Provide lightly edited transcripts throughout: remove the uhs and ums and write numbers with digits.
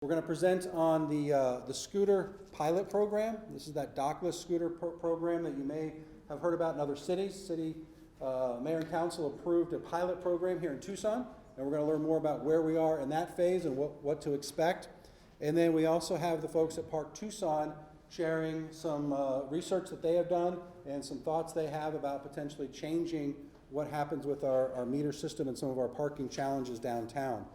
We're going to present on the scooter pilot program. This is that dockless scooter program that you may have heard about in other cities. City Mayor and Council approved a pilot program here in Tucson, and we're going to learn more about where we are in that phase and what to expect. And then we also have the folks at Park Tucson sharing some research that they have done and some thoughts they have about potentially changing what happens with our meter system and some of our parking challenges downtown.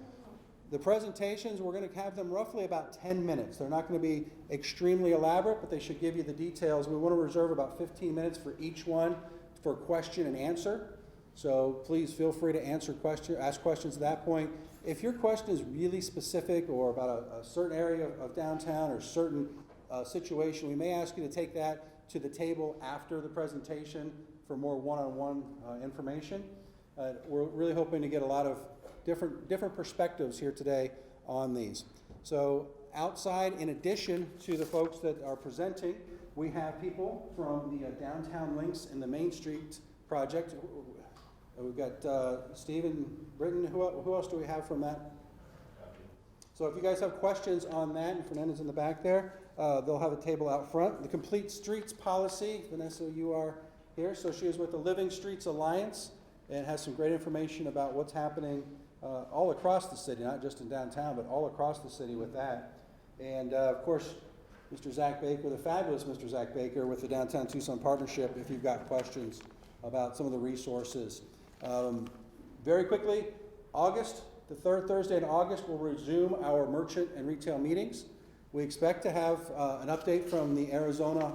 The presentations, we're going to have them roughly about 10 minutes. They're not going to be extremely elaborate, but they should give you the details. We want to reserve about 15 minutes for each one for question and answer. So please feel free to ask questions at that point. If your question is really specific or about a certain area of downtown or certain situation, we may ask you to take that to the table after the presentation for more one-on-one information. We're really hoping to get a lot of different perspectives here today on these. So outside, in addition to the folks that are presenting, we have people from the Downtown Links and the Main Street project. We've got Stephen Britton. Who else do we have from that? So if you guys have questions on that, and Fernanda's in the back there, they'll have a table out front. The Complete Streets Policy, Vanessa, you are here. So she is with the Living Streets Alliance and has some great information about what's happening all across the city, not just in downtown, but all across the city with that. And of course, Mr. Zach Baker, the fabulous Mr. Zach Baker with the Downtown Tucson Partnership, if you've got questions about some of the resources. Very quickly, August, the third Thursday in August, we'll resume our merchant and retail meetings. We expect to have an update from the Arizona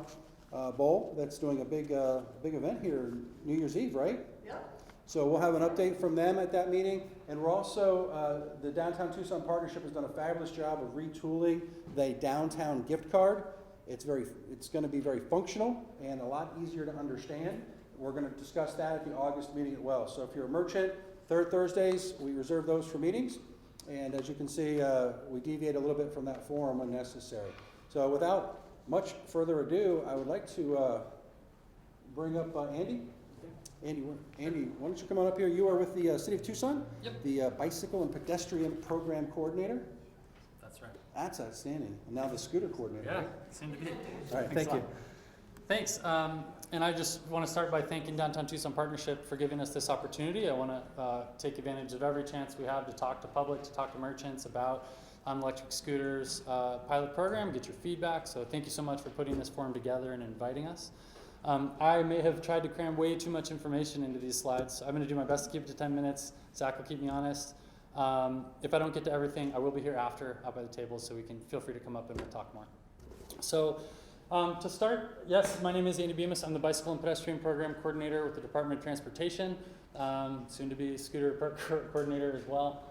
Bowl that's doing a big event here New Year's Eve, right? Yeah. So we'll have an update from them at that meeting. And we're also, the Downtown Tucson Partnership has done a fabulous job of retooling the downtown gift card. It's going to be very functional and a lot easier to understand. We're going to discuss that at the August meeting as well. So if you're a merchant, third Thursdays, we reserve those for meetings. And as you can see, we deviate a little bit from that forum when necessary. So without much further ado, I would like to bring up Andy. Andy, why don't you come on up here? You are with the City of Tucson? Yep. The Bicycle and Pedestrian Program Coordinator? That's right. That's outstanding. And now the Scooter Coordinator, Yeah, right? seem to be. All right, thank you. Thanks. And I just want to start by thanking Downtown Tucson Partnership for giving us this opportunity. I want to take advantage of every chance we have to talk to public, to talk to merchants about electric scooters pilot program, get your feedback. So thank you so much for putting this forum together and inviting us. I may have tried to cram way too much information into these slides. I'm going to do my best to keep it to 10 minutes. Zach will keep me honest. If I don't get to everything, I will be here after up by the table, so we can feel free to come up and we'll talk more. So to start, yes, my name is Andy Bemis. I'm the Bicycle and Pedestrian Program Coordinator with the Department of Transportation, soon to be Scooter Coordinator as well.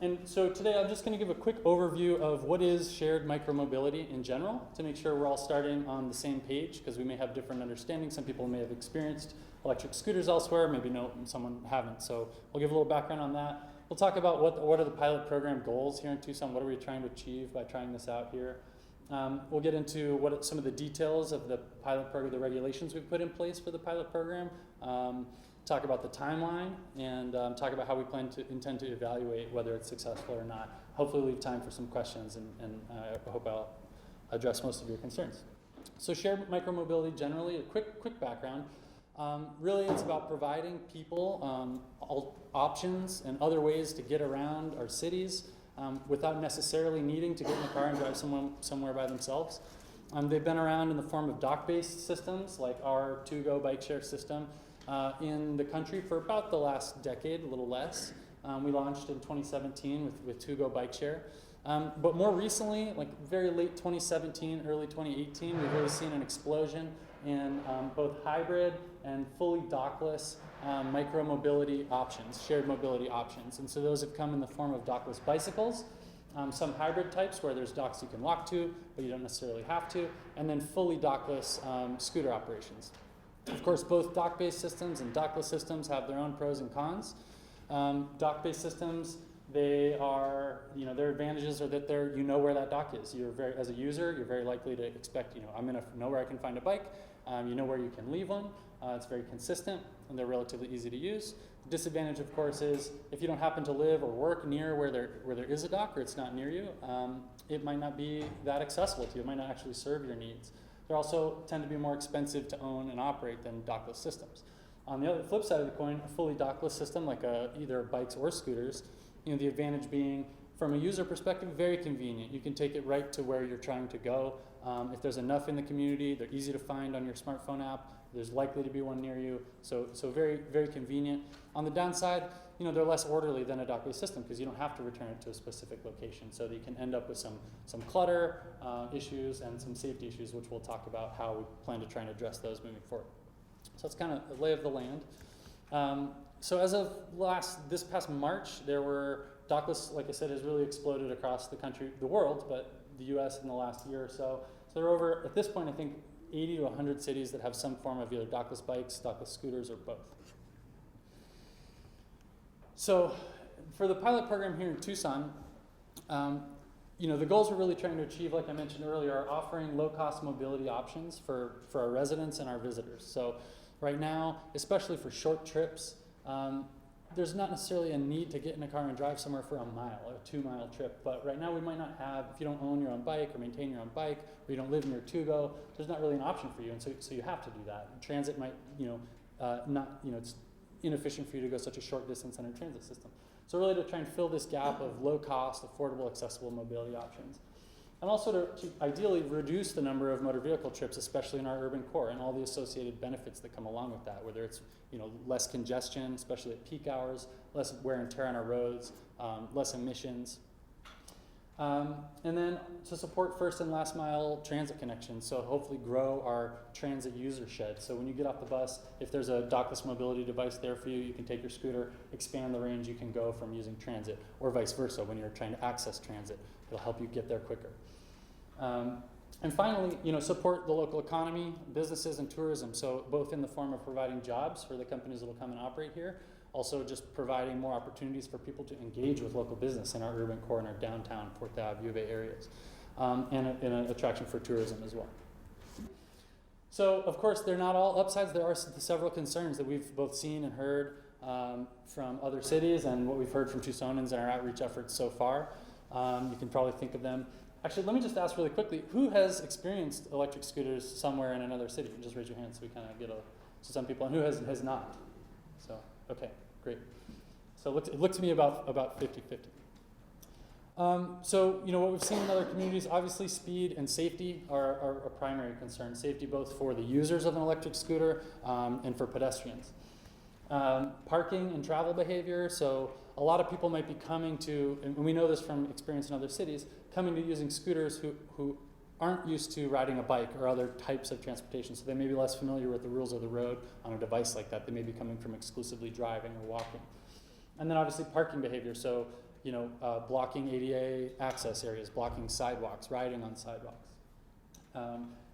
And so today I'm just going to give a quick overview of what is shared micromobility in general to make sure we're all starting on the same page, because we may have different understandings. Some people may have experienced electric scooters elsewhere, maybe no, someone haven't. So we'll give a little background on that. We'll talk about what are the pilot program goals here in Tucson, what are we trying to achieve by trying this out here. We'll get into some of the details of the pilot program, the regulations we've put in place for the pilot program. Talk about the timeline, and talk about how we intend to evaluate whether it's successful or not. Hopefully leave time for some questions, and I hope I'll address most of your concerns. So shared micromobility generally, a quick background. Really it's about providing people options and other ways to get around our cities without necessarily needing to get in the car and drive somewhere by themselves. They've been around in the form of dock-based systems like our To-Go bike share system in the country for about the last decade, a little less. We launched in 2017 with To-Go bike share. But more recently, like very late 2017, early 2018, we've really seen an explosion in both hybrid and fully dockless micro-mobility options, shared mobility options. And so those have come in the form of dockless bicycles, some hybrid types where there's docks you can lock to, but you don't necessarily have to, and then fully dockless scooter operations. Of course, both dock-based systems and dockless systems have their own pros and cons. Dock-based systems, their advantages are that you know where that dock is. As a user, you're very likely to expect, I'm going to know where I can find a bike. You know where you can leave one. It's very consistent, and they're relatively easy to use. Disadvantage, of course, is if you don't happen to live or work near where there is a dock or it's not near you, it might not be that accessible to you. It might not actually serve your needs. They also tend to be more expensive to own and operate than dockless systems. On the other flip side of the coin, a fully dockless system like either bikes or scooters, the advantage being from a user perspective, very convenient. You can take it right to where you're trying to go. If there's enough in the community, they're easy to find on your smartphone app. There's likely to be one near you, so very, very convenient. On the downside, they're less orderly than a dockless system because you don't have to return it to a specific location, so that you can end up with some clutter issues and some safety issues, which we'll talk about how we plan to try and address those moving forward. So that's kind of the lay of the land. So as of this past March, there were dockless, like I said, has really exploded across the country, the world, but the U.S. in the last year or so. So there are over, at this point, I think 80 to 100 cities that have some form of either dockless bikes, dockless scooters, or both. So for the pilot program here in Tucson, the goals we're really trying to achieve, like I mentioned earlier, are offering low-cost mobility options for our residents and our visitors. So right now, especially for short trips, there's not necessarily a need to get in a car and drive somewhere for a mile or a 2-mile trip, but right now we might not have, if you don't own your own bike or maintain your own bike, or you don't live near to-go, there's not really an option for you, and so you have to do that. Transit might, it's inefficient for you to go such a short distance on a transit system. So really to try and fill this gap of low-cost, affordable, accessible mobility options. And also to ideally reduce the number of motor vehicle trips, especially in our urban core, and all the associated benefits that come along with that, whether it's less congestion, especially at peak hours, less wear and tear on our roads, less emissions. And then to support first and last mile transit connections, so hopefully grow our transit user shed. So when you get off the bus, if there's a dockless mobility device there for you, you can take your scooter, expand the range you can go from using transit, or vice versa when you're trying to access transit. It'll help you get there quicker. And finally, support the local economy, businesses, and tourism. So both in the form of providing jobs for the companies that will come and operate here, also just providing more opportunities for people to engage with local business in our urban core and our downtown, Fourth Ave, U of A areas, and an attraction for tourism as well. So of course, they're not all upsides. There are several concerns that we've both seen and heard from other cities and what we've heard from Tucsonans in our outreach efforts so far. You can probably think of them. Actually, let me just ask really quickly, who has experienced electric scooters somewhere in another city? Just raise your hand so we kind of get to some people, and who has not? So, okay, great. So it looked to me about 50-50. So, what we've seen in other communities, obviously speed and safety are a primary concern. Safety both for the users of an electric scooter and for pedestrians. Parking and travel behavior, so a lot of people might be coming to, and we know this from experience in other cities, coming to using scooters who aren't used to riding a bike or other types of transportation, so they may be less familiar with the rules of the road on a device like that. They may be coming from exclusively driving or walking. And then obviously parking behavior, so blocking ADA access areas, blocking sidewalks, riding on sidewalks.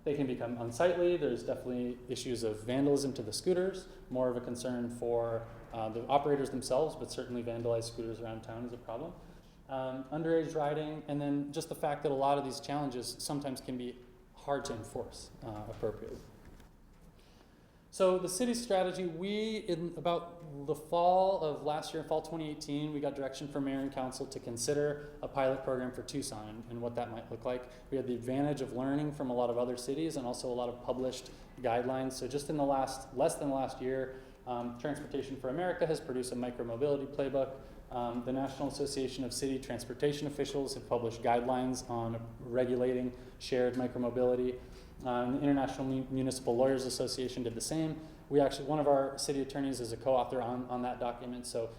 They can become unsightly. There's definitely issues of vandalism to the scooters, more of a concern for the operators themselves, but certainly vandalized scooters around town is a problem. Underage riding, and then just the fact that a lot of these challenges sometimes can be hard to enforce appropriately. So the city's strategy, in about the fall of last year, fall 2018, we got direction from mayor and council to consider a pilot program for Tucson and what that might look like. We had the advantage of learning from a lot of other cities and also a lot of published guidelines. So just in the less than last year, Transportation for America has produced a micromobility playbook. The National Association of City Transportation Officials have published guidelines on regulating shared micromobility. The International Municipal Lawyers Association did the same. One of our city attorneys is a co-author on that document. So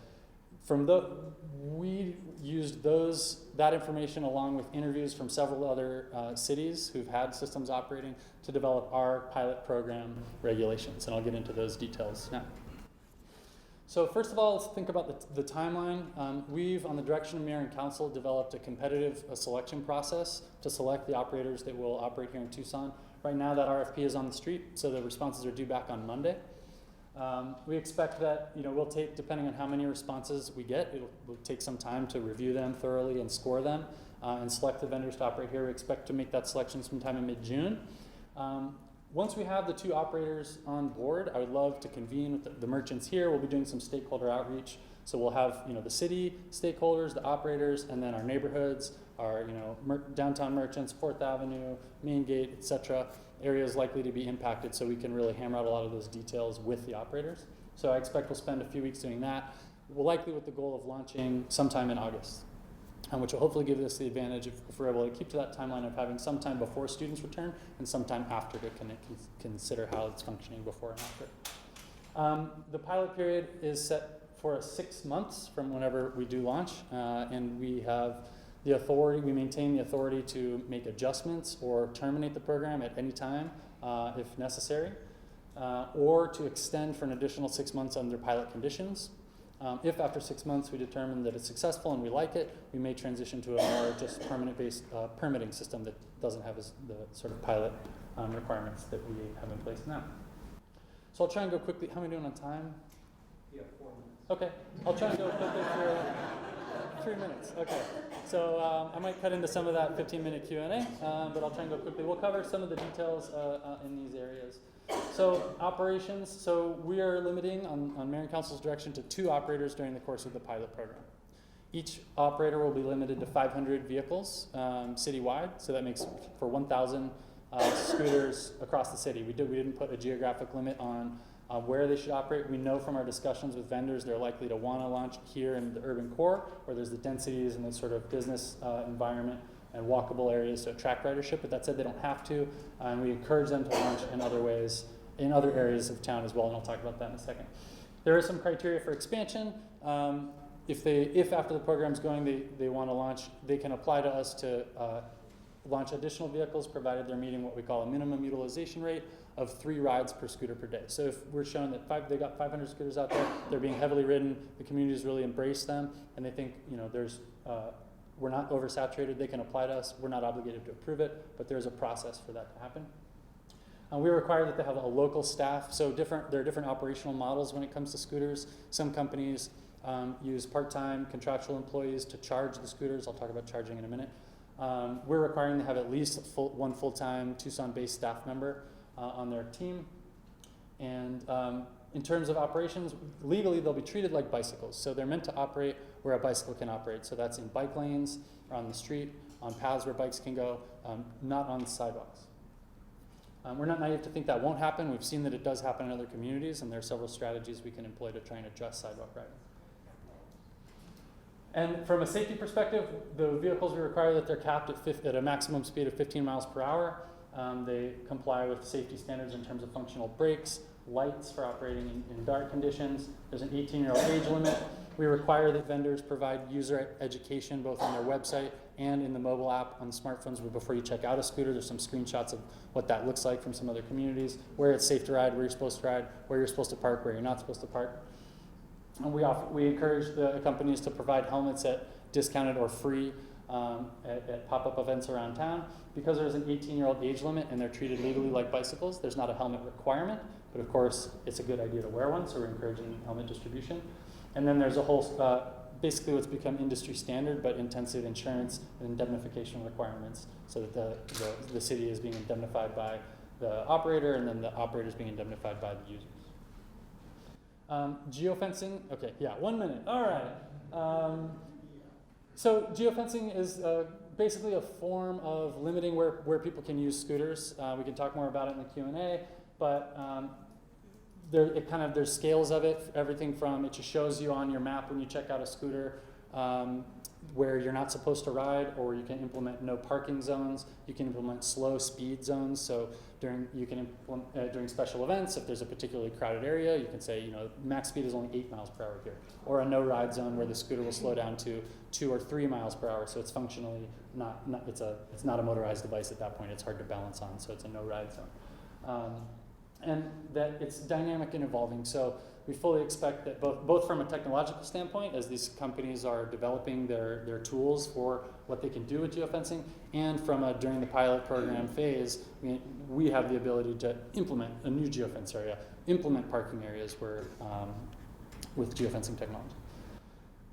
we used that information along with interviews from several other cities who've had systems operating to develop our pilot program regulations, and I'll get into those details now. So first of all, let's think about the timeline. We've, on the direction of mayor and council, developed a competitive selection process to select the operators that will operate here in Tucson. Right now that RFP is on the street, so the responses are due back on Monday. We expect that we'll take, depending on how many responses we get, we'll take some time to review them thoroughly and score them and select the vendors to operate here. We expect to make that selection sometime in mid-June. Once we have the 2 operators on board, I would love to convene with the merchants here. We'll be doing some stakeholder outreach. So we'll have, the city stakeholders, the operators, and then our neighborhoods, our, downtown merchants, 4th Avenue, Main Gate, etc. Areas likely to be impacted, so we can really hammer out a lot of those details with the operators. So I expect we'll spend a few weeks doing that. We'll likely with the goal of launching sometime in August, which will hopefully give us the advantage if we're able to keep to that timeline of having some time before students return and some time after to consider how it's functioning before and after. The pilot period is set for 6 months from whenever we do launch, and we have the authority, we maintain the authority to make adjustments or terminate the program at any time if necessary, or to extend for an additional 6 months under pilot conditions. If after 6 months we determine that it's successful and we like it, we may transition to a more just permanent-based permitting system that doesn't have the sort of pilot requirements that we have in place now. So I'll try and go quickly. How am I doing on time? Yeah, 4 minutes. Okay, I'll try and go quickly for 3 minutes. Okay, so I might cut into some of that 15-minute Q&A, but I'll try and go quickly. We'll cover some of the details in these areas. So operations, so we are limiting on Mayor and Council's direction to 2 operators during the course of the pilot program. Each operator will be limited to 500 vehicles citywide, so that makes for 1,000 scooters across the city. We didn't put a geographic limit on where they should operate. We know from our discussions with vendors they're likely to want to launch here in the urban core, where there's the densities and the sort of business environment and walkable areas to attract ridership, but that said they don't have to, and we encourage them to launch in other ways, in other areas of town as well, and I'll talk about that in a second. There is some criteria for expansion. If after the program's going they want to launch, they can apply to us to launch additional vehicles, provided they're meeting what we call a minimum utilization rate of 3 rides per scooter per day. So if we're showing that they got 500 scooters out there, they're being heavily ridden, the community's really embraced them, and they think we're not oversaturated, they can apply to us. We're not obligated to approve it, but there's a process for that to happen. We require that they have a local staff. So there are different operational models when it comes to scooters. Some companies use part-time contractual employees to charge the scooters. I'll talk about charging in a minute. We're requiring to have at least one full-time Tucson-based staff member on their team. And in terms of operations, legally they'll be treated like bicycles. So they're meant to operate where a bicycle can operate. So that's in bike lanes, or on the street, on paths where bikes can go, not on sidewalks. We're not naive to think that won't happen. We've seen that it does happen in other communities, and there are several strategies we can employ to try and adjust sidewalk riding. And from a safety perspective, the vehicles we require that they're capped at a maximum speed of 15 miles per hour. They comply with safety standards in terms of functional brakes, lights for operating in dark conditions. There's an 18-year-old age limit. We require that vendors provide user education both on their website and in the mobile app on the smartphones before you check out a scooter. There's some screenshots of what that looks like from some other communities, where it's safe to ride, where you're supposed to ride, where you're supposed to park, where you're not supposed to park. And we encourage the companies to provide helmets at discounted or free at pop-up events around town. Because there's an 18-year-old age limit and they're treated legally like bicycles, there's not a helmet requirement, but of course it's a good idea to wear one, so we're encouraging helmet distribution. And then there's a whole, basically what's become industry standard, but intensive insurance and indemnification requirements, so that the city is being indemnified by the operator, and then the operator is being indemnified by the users. Geofencing, okay, yeah, 1 minute, all right. So geofencing is basically a form of limiting where people can use scooters. We can talk more about it in the Q&A, but there's scales of it, everything from it just shows you on your map when you check out a scooter where you're not supposed to ride, or you can implement no parking zones. You can implement slow speed zones. So during special events, if there's a particularly crowded area, you can say, max speed is only 8 miles per hour here, or a no ride zone where the scooter will slow down to 2 or 3 miles per hour. So it's functionally it's not a motorized device at that point. It's hard to balance on, so it's a no ride zone. And that it's dynamic and evolving. So we fully expect that both from a technological standpoint, as these companies are developing their tools for what they can do with geofencing, and from during the pilot program phase, we have the ability to implement a new geofence area, implement parking areas with geofencing technology.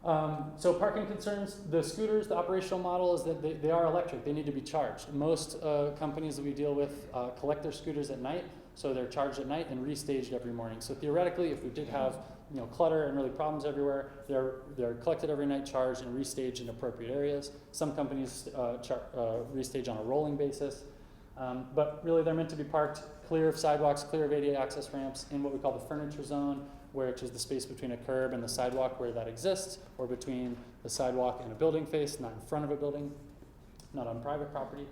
So parking concerns, the scooters, the operational model is that they are electric. They need to be charged. Most companies that we deal with collect their scooters at night, so they're charged at night and restaged every morning. So theoretically, if we did have clutter and really problems everywhere, they're collected every night, charged, and restaged in appropriate areas. Some companies restage on a rolling basis, but really they're meant to be parked clear of sidewalks, clear of ADA access ramps in what we call the furniture zone, which is the space between a curb and the sidewalk where that exists, or between the sidewalk and a building face, not in front of a building, not on private property.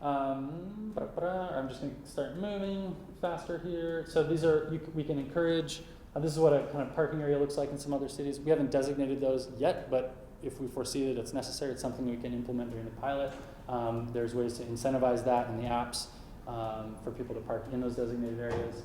I'm just going to start moving faster here. So these are, we can encourage, this is what a kind of parking area looks like in some other cities. We haven't designated those yet, but if we foresee that it's necessary, it's something we can implement during the pilot. There's ways to incentivize that in the apps for people to park in those designated areas.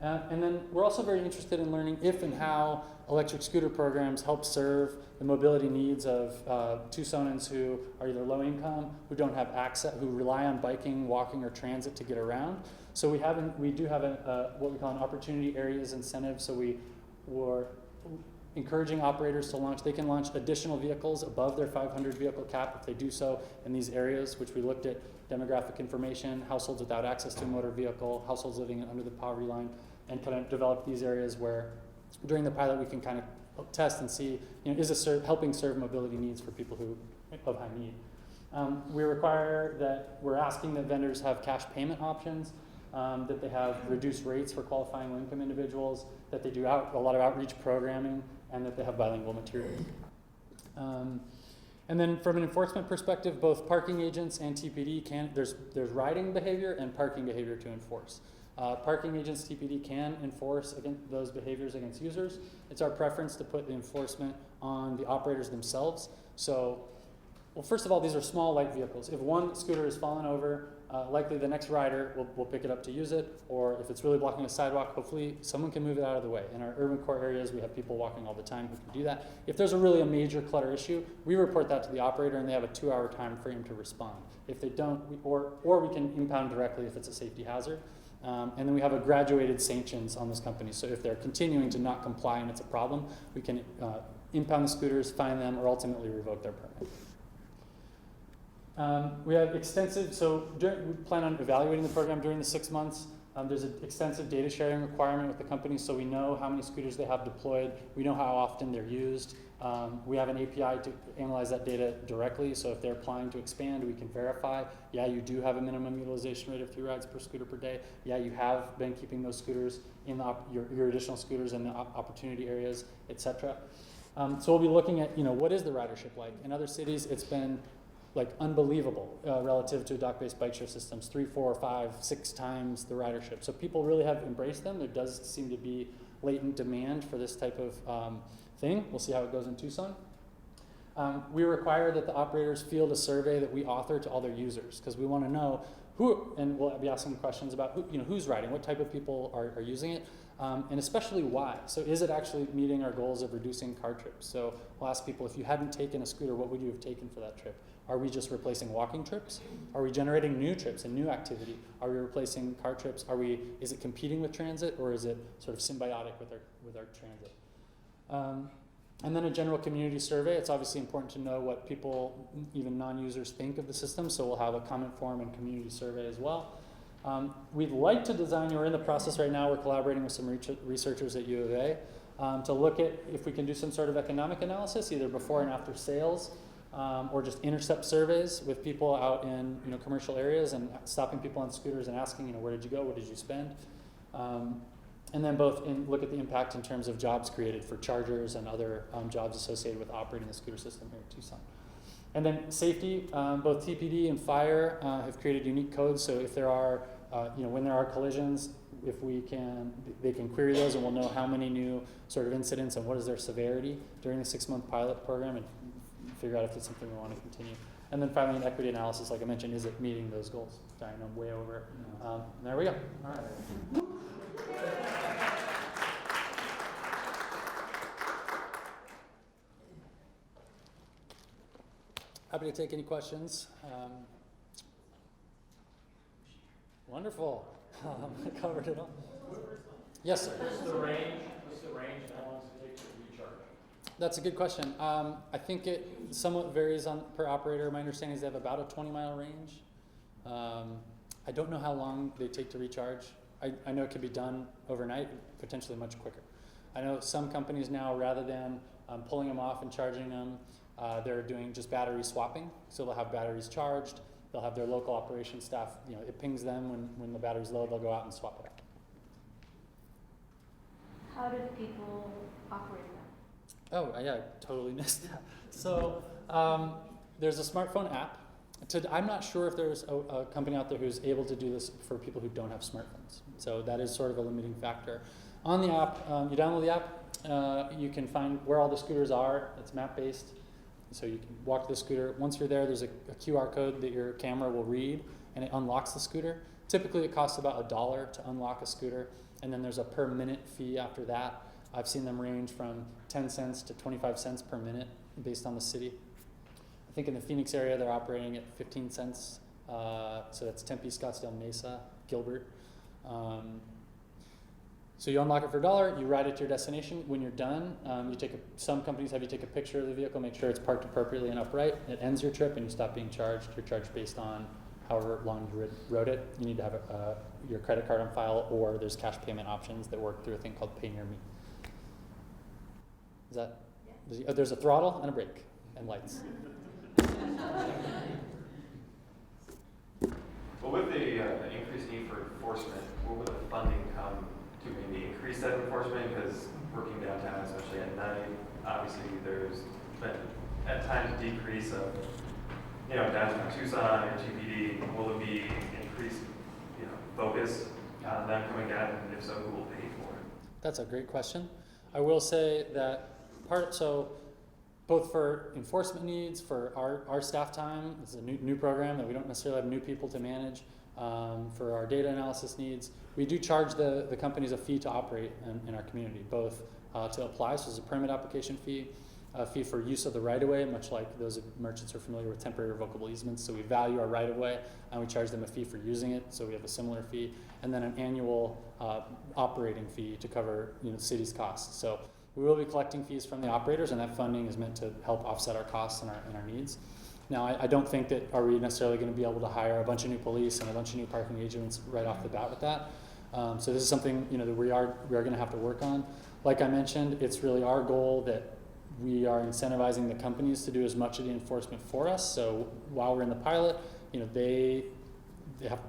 And then we're also very interested in learning if and how electric scooter programs help serve the mobility needs of Tucsonans who are either low income, who don't have access, who rely on biking, walking, or transit to get around. So we do have what we call an opportunity areas incentive. So we're encouraging operators to launch. They can launch additional vehicles above their 500 vehicle cap if they do so in these areas, which we looked at demographic information, households without access to a motor vehicle, households living under the poverty line, and kind of develop these areas where during the pilot we can kind of test and see, is this helping serve mobility needs for people who of high need. We're asking that vendors have cash payment options, that they have reduced rates for qualifying low-income individuals, that they do a lot of outreach programming, and that they have bilingual materials. And then from an enforcement perspective, both parking agents and TPD there's riding behavior and parking behavior to enforce. Parking agents, TPD, can enforce those behaviors against users. It's our preference to put the enforcement on the operators themselves. So, well, first of all, these are small, light vehicles. If one scooter is fallen over, likely the next rider will pick it up to use it, or if it's really blocking a sidewalk, hopefully someone can move it out of the way. In our urban core areas, we have people walking all the time who can do that. If there's a major clutter issue, we report that to the operator, and they have a 2-hour time frame to respond. If they don't, or we can impound directly if it's a safety hazard. And then we have a graduated sanctions on those companies. So if they're continuing to not comply and it's a problem, we can impound the scooters, fine them, or ultimately revoke their permit. We have extensive, we plan on evaluating the program during the 6 months. There's an extensive data sharing requirement with the companies, so we know how many scooters they have deployed. We know how often they're used. We have an API to analyze that data directly, so if they're applying to expand, we can verify, yeah, you do have a minimum utilization rate of 3 rides per scooter per day. Yeah, you have been keeping those scooters in your additional scooters in the opportunity areas, etc. So we'll be looking at, what is the ridership like? In other cities, it's been unbelievable relative to dock-based bike share systems, 3, 4, 5, 6 times the ridership. So people really have embraced them. There does seem to be latent demand for this type of thing. We'll see how it goes in Tucson. We require that the operators field a survey that we author to all their users, because we want to know who, and we'll be asking questions about who's riding, what type of people are using it, and especially why. So is it actually meeting our goals of reducing car trips? So we'll ask people, if you hadn't taken a scooter, what would you have taken for that trip? Are we just replacing walking trips? Are we generating new trips and new activity? Are we replacing car trips? Is it competing with transit, or is it sort of symbiotic with our transit? And then a general community survey. It's obviously important to know what people, even non-users, think of the system, so we'll have a comment form and community survey as well. We'd like to design, we're in the process right now, we're collaborating with some researchers at U of A to look at if we can do some sort of economic analysis, either before and after sales, or just intercept surveys with people out in commercial areas and stopping people on scooters and asking, where did you go, what did you spend? And then look at the impact in terms of jobs created for chargers and other jobs associated with operating the scooter system here in Tucson. And then safety, both TPD and fire have created unique codes. So if there are, when there are collisions, they can query those, and we'll know how many new sort of incidents and what is their severity during the 6-month pilot program, and figure out if it's something we want to continue. And then finally, an equity analysis, like I mentioned, is it meeting those goals? Sorry, I'm way over. There we go. All right. Happy to take any questions. Wonderful. I covered it all. Yes, sir. What's the range and how long does it take to recharge? That's a good question. I think it somewhat varies per operator. My understanding is they have about a 20-mile range. I don't know how long they take to recharge. I know it could be done overnight, potentially much quicker. I know some companies now, rather than pulling them off and charging them, they're doing just battery swapping. So they'll have batteries charged. They'll have their local operations staff, it pings them when the battery's low, they'll go out and swap it out. How do people operate them? Oh, yeah, I totally missed that. So there's a smartphone app. I'm not sure if there's a company out there who's able to do this for people who don't have smartphones. So that is sort of a limiting factor. On the app, you download the app, you can find where all the scooters are. It's map-based. So you can walk to the scooter. Once you're there, there's a QR code that your camera will read, and it unlocks the scooter. Typically, it costs about $1 to unlock a scooter, and then there's a per minute fee after that. I've seen them range from 10 cents to 25 cents per minute based on the city. I think in the Phoenix area, they're operating at 15 cents. So that's Tempe, Scottsdale, Mesa, Gilbert. So you unlock it for $1, you ride it to your destination. When you're done, some companies have you take a picture of the vehicle, make sure it's parked appropriately and upright. It ends your trip and you stop being charged. You're charged based on however long you rode it. You need to have your credit card on file, or there's cash payment options that work through a thing called Pay Near Me. Is that? Yeah. There's a throttle and a brake and lights. Well, with the increased need for enforcement, what would the funding come to maybe increase that enforcement? Because working downtown, especially at night, obviously there's been at times a decrease of, downtown Tucson or GPD. Will it be increased, focus on them coming down, and if so, who will pay for it? That's a great question. I will say that both for enforcement needs, for our staff time, it's a new program that we don't necessarily have new people to manage. For our data analysis needs, we do charge the companies a fee to operate in our community, both to apply, so there's a permit application fee, a fee for use of the right-of-way, much like those merchants are familiar with temporary revocable easements, so we value our right-of-way and we charge them a fee for using it, so we have a similar fee, and then an annual operating fee to cover the city's costs. So we will be collecting fees from the operators, and that funding is meant to help offset our costs and our needs. Now, I don't think that are we necessarily going to be able to hire a bunch of new police and a bunch of new parking agents right off the bat with that. So this is something that we are going to have to work on. Like I mentioned, it's really our goal that we are incentivizing the companies to do as much of the enforcement for us. So while we're in the pilot, they have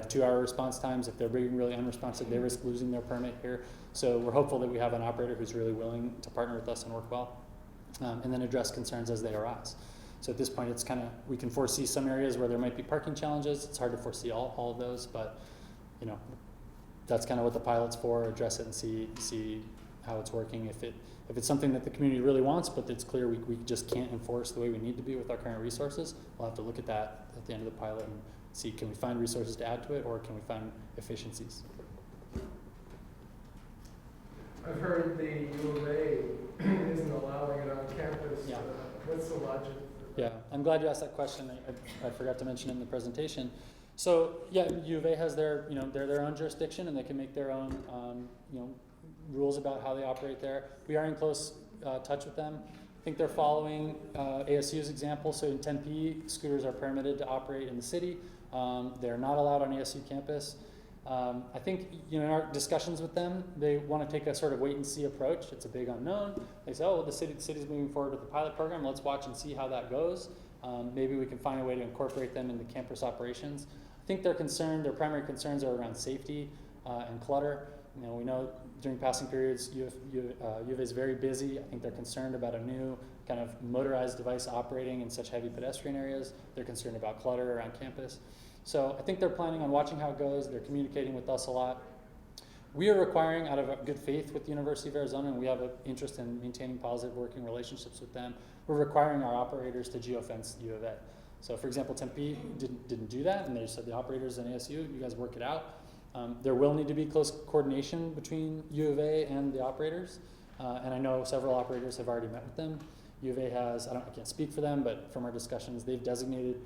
2-hour response times. If they're being really unresponsive, they risk losing their permit here. So we're hopeful that we have an operator who's really willing to partner with us and work well, and then address concerns as they arise. So at this point, it's we can foresee some areas where there might be parking challenges. It's hard to foresee all of those, but that's kind of what the pilot's for. Address it and see how it's working. If it's something that the community really wants, but it's clear we just can't enforce the way we need to be with our current resources, we'll have to look at that at the end of the pilot and see, can we find resources to add to it, or can we find efficiencies? I've heard the U of A isn't allowing it on campus. Yeah. What's the logic? Yeah, I'm glad you asked that question. I forgot to mention it in the presentation. So yeah, U of A has their own jurisdiction, and they can make their own rules about how they operate there. We are in close touch with them. I think they're following ASU's example. So in Tempe, scooters are permitted to operate in the city. They're not allowed on ASU campus. I think in our discussions with them, they want to take a sort of wait and see approach. It's a big unknown. They say, the city's moving forward with the pilot program. Let's watch and see how that goes. Maybe we can find a way to incorporate them into campus operations. I think their primary concerns are around safety and clutter. We know during passing periods, U of A is very busy. I think they're concerned about a new kind of motorized device operating in such heavy pedestrian areas. They're concerned about clutter around campus. So I think they're planning on watching how it goes. They're communicating with us a lot. We are requiring, out of good faith with the University of Arizona, and we have an interest in maintaining positive working relationships with them, we're requiring our operators to geofence U of A. So for example, Tempe didn't do that, and they said the operators in ASU, you guys work it out. There will need to be close coordination between U of A and the operators, and I know several operators have already met with them. U of A has, I can't speak for them, but from our discussions, they've designated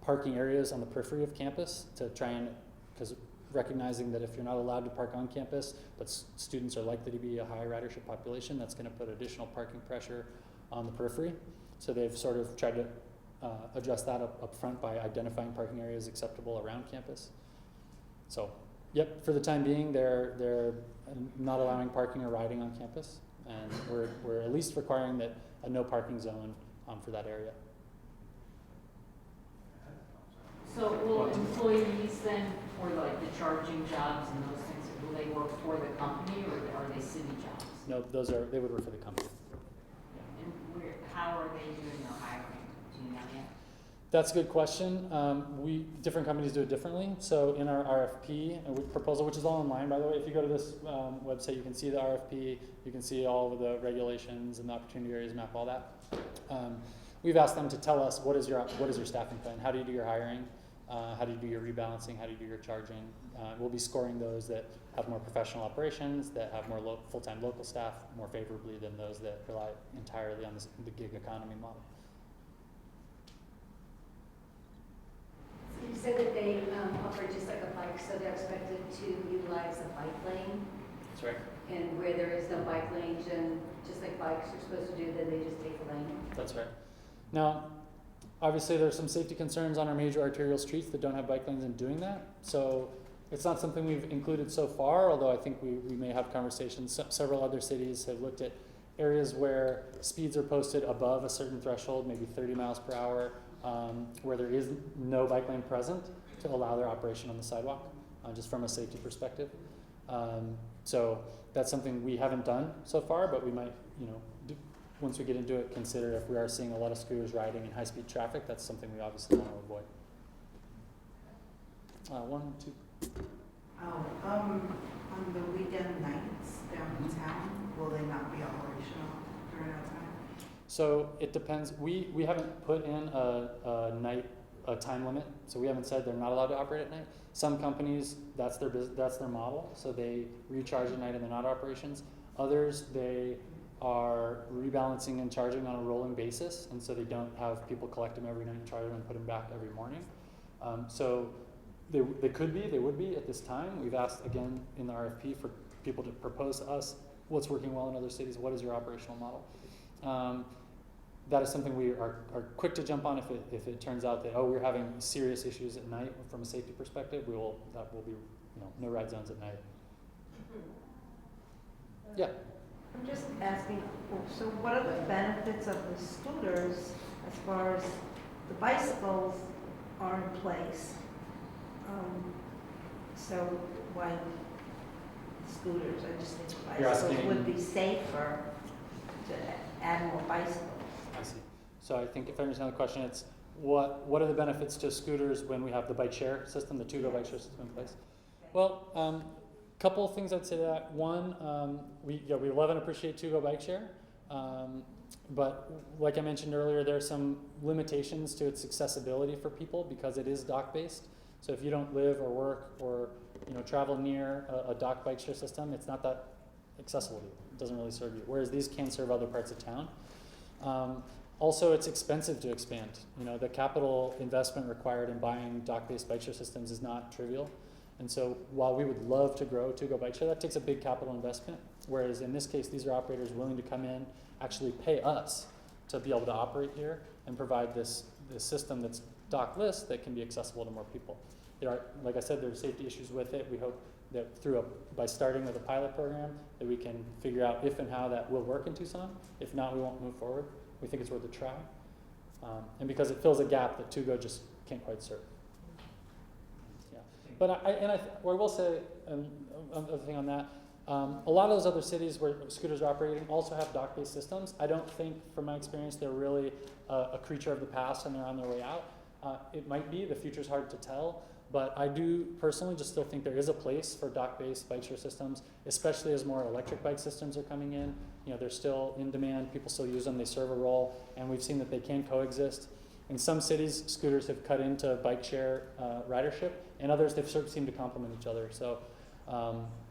parking areas on the periphery of campus to try and, because recognizing that if you're not allowed to park on campus, but students are likely to be a high ridership population, that's going to put additional parking pressure on the periphery. So they've sort of tried to address that up front by identifying parking areas acceptable around campus. So, yep, for the time being, they're not allowing parking or riding on campus, and we're at least requiring that a no parking zone for that area. So will employees then, for like the charging jobs and those things, will they work for the company or are they city jobs? No, they would work for the company. And how are they doing their hiring? Do you know yet? That's a good question. Different companies do it differently. So in our RFP proposal, which is all online, by the way, if you go to this website, you can see the RFP, you can see all of the regulations and the opportunity areas map, all that. We've asked them to tell us what is your staffing plan, how do you do your hiring, how do you do your rebalancing, how do you do your charging. We'll be scoring those that have more professional operations, that have more full-time local staff more favorably than those that rely entirely on the gig economy model. You said that they offer just like a bike, so they're expected to utilize a bike lane, That's right. and where there is no bike lanes, and just like bikes are supposed to do, then they just take the lane. That's right. Now, obviously there's some safety concerns on our major arterial streets that don't have bike lanes in doing that. So it's not something we've included so far, although I think we may have conversations. Several other cities have looked at areas where speeds are posted above a certain threshold, maybe 30 miles per hour, where there is no bike lane present to allow their operation on the sidewalk, just from a safety perspective. So that's something we haven't done so far, but we might, once we get into it, consider if we are seeing a lot of scooters riding in high-speed traffic. That's something we obviously want to avoid. 1, 2. On the weekend nights downtown, will they not be operational during that time? So it depends. We haven't put in a time limit, so we haven't said they're not allowed to operate at night. Some companies, that's their model, so they recharge at night and they're not operations. Others, they are rebalancing and charging on a rolling basis, and so they don't have people collect them every night and charge them and put them back every morning. So they would be at this time. We've asked again in the RFP for people to propose to us what's working well in other cities. What is your operational model? That is something we are quick to jump on if it turns out that we're having serious issues at night from a safety perspective. That will be no ride zones at night. Yeah. I'm just asking, so what are the benefits of the scooters as far as the bicycles are in place? So why scooters? I just think You're bicycles asking- would be safer to add more bicycles. I see. So I think if I understand the question, it's what are the benefits to scooters when we have the bike share system, the Tugo bike share system in place? Well, couple of things I'd say to that. One, we love and appreciate Tugo bike share, but like I mentioned earlier, there are some limitations to its accessibility for people because it is dock based. So if you don't live or work or travel near a dock bike share system, it's not that accessible to you. It doesn't really serve you. Whereas these can serve other parts of town. Also, it's expensive to expand. The capital investment required in buying dock-based bike share systems is not trivial. And so while we would love to grow Tugo bike share, that takes a big capital investment. Whereas in this case, these are operators willing to come in, actually pay us to be able to operate here and provide this system that's dockless that can be accessible to more people. There are, like I said, there are safety issues with it. We hope that by starting with a pilot program, that we can figure out if and how that will work in Tucson. If not, we won't move forward. We think it's worth a try. And because it fills a gap that Tugo just can't quite serve. Yeah. But I will say, another thing on that, a lot of those other cities where scooters are operating also have dock-based systems. I don't think, from my experience, they're really a creature of the past and they're on their way out. It might be, the future's hard to tell, but I do personally just still think there is a place for dock-based bike share systems, especially as more electric bike systems are coming in. They're still in demand, people still use them, they serve a role, and we've seen that they can coexist. In some cities, scooters have cut into bike share ridership, and others they've sort of seemed to complement each other. So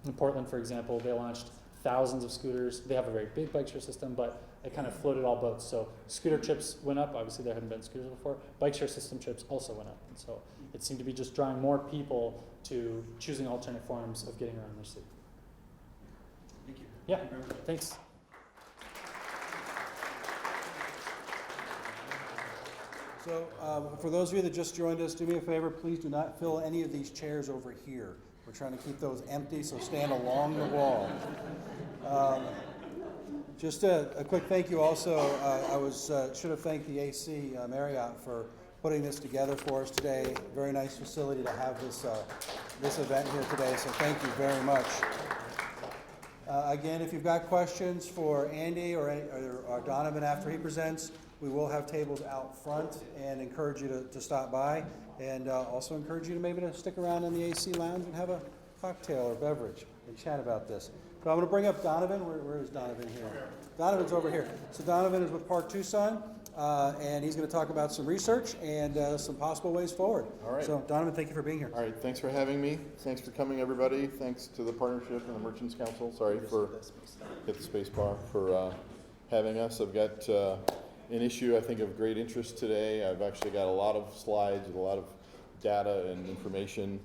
in Portland, for example, they launched thousands of scooters. They have a very big bike share system, but it kind of floated all boats. So scooter trips went up. Obviously, there hadn't been scooters before. Bike share system trips also went up. And so it seemed to be just drawing more people to choosing alternate forms of getting around their city. Thank you. Yeah, Thank you very much. thanks. So, for those of you that just joined us, do me a favor, please do not fill any of these chairs over here. We're trying to keep those empty, so stand along the wall. Just a quick thank you also. I should have thanked the AC Marriott for putting this together for us today. Very nice facility to have this event here today, so thank you very much. Again, if you've got questions for Andy or Donovan after he presents, we will have tables out front and encourage you to stop by, and also encourage you to maybe to stick around in the AC lounge and have a cocktail or beverage and chat about this. So I'm going to bring up Donovan. Where is Donovan here? Donovan's over here. So Donovan is with Park Tucson, and he's going to talk about some research and some possible ways forward. All right. So Donovan, thank you for being here. All right, thanks for having me. Thanks for coming, everybody. Thanks to the partnership and the Merchants Council. Sorry for hit the space bar for having us. I've got an issue I think of great interest today. I've actually got a lot of slides with a lot of data and information,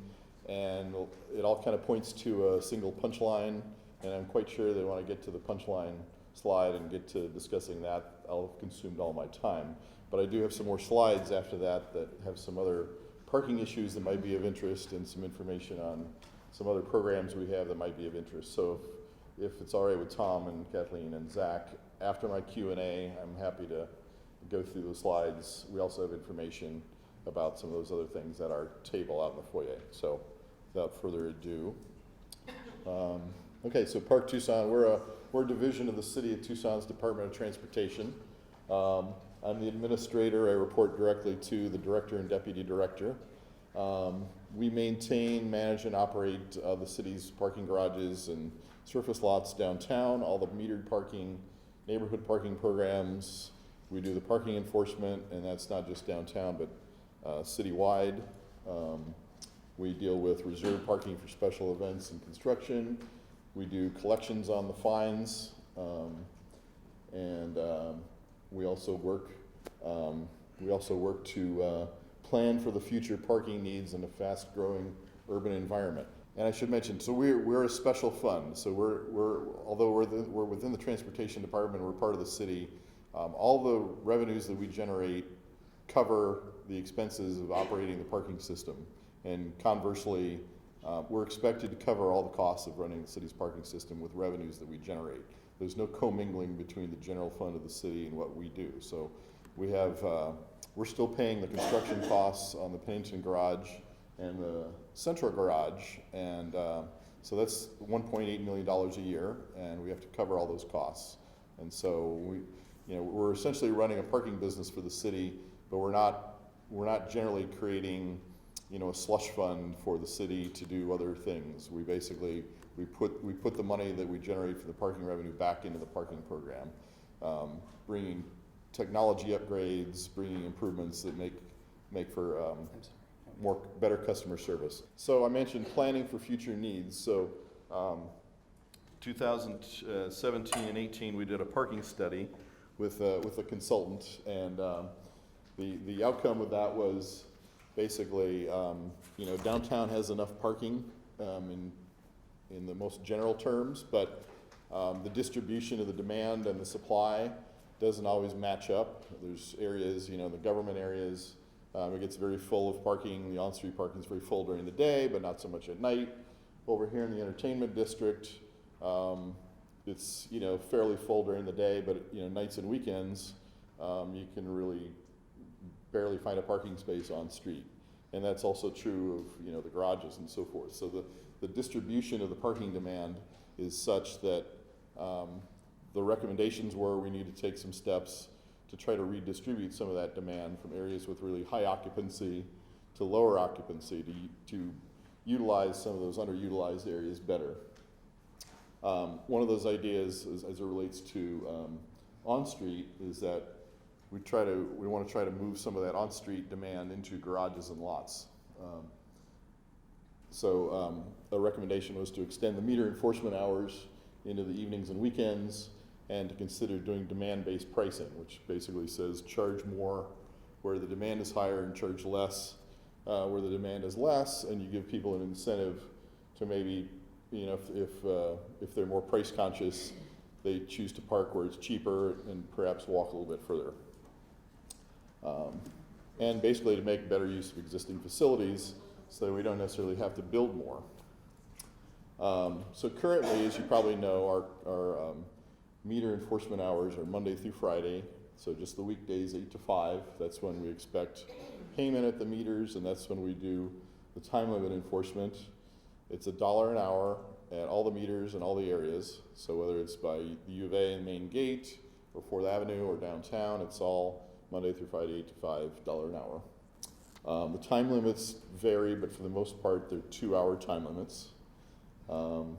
and it all kind of points to a single punchline, and I'm quite sure they want to get to the punchline slide and get to discussing that. I'll have consumed all my time. But I do have some more slides after that that have some other parking issues that might be of interest and some information on some other programs we have that might be of interest. So if it's all right with Tom and Kathleen and Zach, after my Q&A, I'm happy to go through the slides. We also have information about some of those other things at our table out in the foyer. So without further ado, okay, so Park Tucson, we're a division of the City of Tucson's Department of Transportation. I'm the administrator. I report directly to the director and deputy director. We maintain, manage, and operate the city's parking garages and surface lots downtown, all the metered parking, neighborhood parking programs. We do the parking enforcement, and that's not just downtown, but citywide. We deal with reserved parking for special events and construction. We do collections on the fines, and we also work to plan for the future parking needs in a fast-growing urban environment. And I should mention, so we're a special fund. So although we're within the transportation department, we're part of the city. All the revenues that we generate cover the expenses of operating the parking system, and conversely, we're expected to cover all the costs of running the city's parking system with revenues that we generate. There's no commingling between the general fund of the city and what we do. So we have, we're still paying the construction costs on the Pennington Garage and the Central Garage, and so that's $1.8 million a year, and we have to cover all those costs. And so we're essentially running a parking business for the city, but we're not generally creating a slush fund for the city to do other things. We basically we put the money that we generate for the parking revenue back into the parking program, bringing technology upgrades, bringing improvements that make for better customer service. So I mentioned planning for future needs. So 2017 and 18, we did a parking study with a consultant, and the outcome of that was basically, downtown has enough parking in the most general terms, but the distribution of the demand and the supply doesn't always match up. There's areas, the government areas, it gets very full of parking. The on-street parking is very full during the day, but not so much at night. Over here in the entertainment district, it's fairly full during the day, but nights and weekends, you can really barely find a parking space on street. And that's also true of the garages and so forth. So the distribution of the parking demand is such that the recommendations were we need to take some steps to try to redistribute some of that demand from areas with really high occupancy to lower occupancy to utilize some of those underutilized areas better. One of those ideas as it relates to on-street is that we want to try to move some of that on-street demand into garages and lots. So a recommendation was to extend the meter enforcement hours into the evenings and weekends, and to consider doing demand-based pricing, which basically says charge more where the demand is higher and charge less where the demand is less, and you give people an incentive to maybe, you know, if they're more price conscious, they choose to park where it's cheaper and perhaps walk a little bit further. And basically to make better use of existing facilities so that we don't necessarily have to build more. So currently, as you probably know, our meter enforcement hours are Monday through Friday, so just the weekdays 8 to 5. That's when we expect payment at the meters, and that's when we do the time limit enforcement. It's $1 an hour at all the meters and all the areas. So whether it's by the U of A and Main Gate, or 4th Avenue, or downtown, it's all Monday through Friday, 8 to 5, $1 an hour. The time limits vary, but for the most part, they're 2-hour time limits. And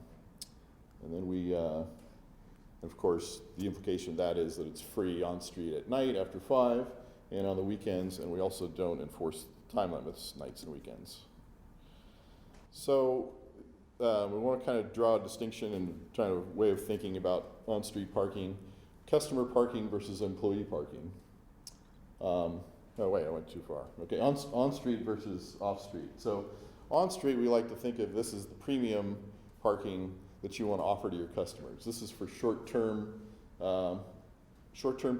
then we, of course, the implication of that is that it's free on street at night after 5 and on the weekends, and we also don't enforce time limits nights and weekends. So we want to kind of draw a distinction and try a way of thinking about on-street parking, customer parking versus employee parking. Oh wait, I went too far. Okay, on-street versus off-street. So on-street, we like to think of this as the premium parking that you want to offer to your customers. This is for short-term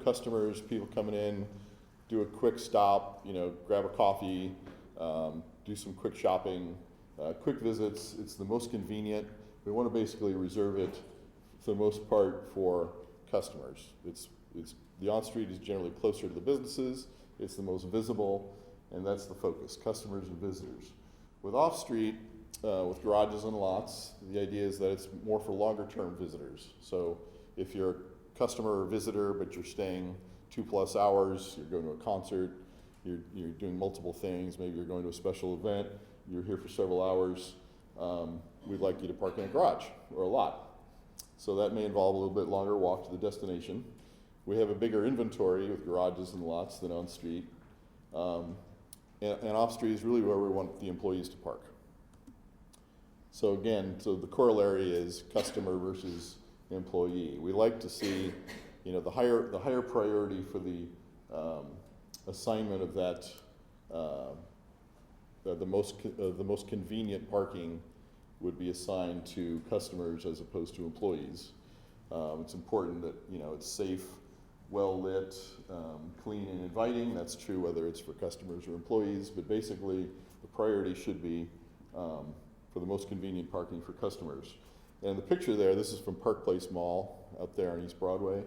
customers, people coming in, do a quick stop, you know, grab a coffee, do some quick shopping, quick visits. It's the most convenient. We want to basically reserve it for the most part for customers. The on-street is generally closer to the businesses. It's the most visible, and that's the focus, customers and visitors. With off-street, with garages and lots, the idea is that it's more for longer-term visitors. So if you're a customer or visitor, but you're staying 2+ hours, you're going to a concert, you're doing multiple things, maybe you're going to a special event, you're here for several hours, we'd like you to park in a garage or a lot. So that may involve a little bit longer walk to the destination. We have a bigger inventory with garages and lots than on street. And off street is really where we want the employees to park. So again, the corollary is customer versus employee. We like to see, you know, the higher priority for the assignment of that, the most convenient parking would be assigned to customers as opposed to employees. It's important that, you know, it's safe, well lit, clean and inviting. That's true whether it's for customers or employees, but basically the priority should be for the most convenient parking for customers. And the picture there, this is from Park Place Mall out there on East Broadway.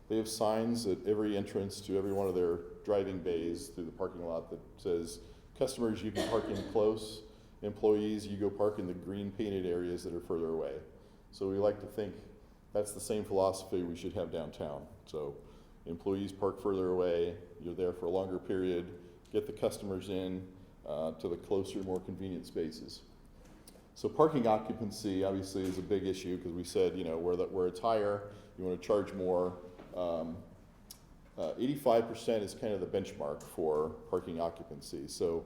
They have signs at every entrance to every one of their driving bays through the parking lot that says, customers, you can park in close. Employees, you go park in the green painted areas that are further away. So we like to think that's the same philosophy we should have downtown. So employees park further away, you're there for a longer period, get the customers in to the closer, more convenient spaces. So parking occupancy obviously is a big issue because we said, you know, where it's higher, you want to charge more. 85% is kind of the benchmark for parking occupancy. So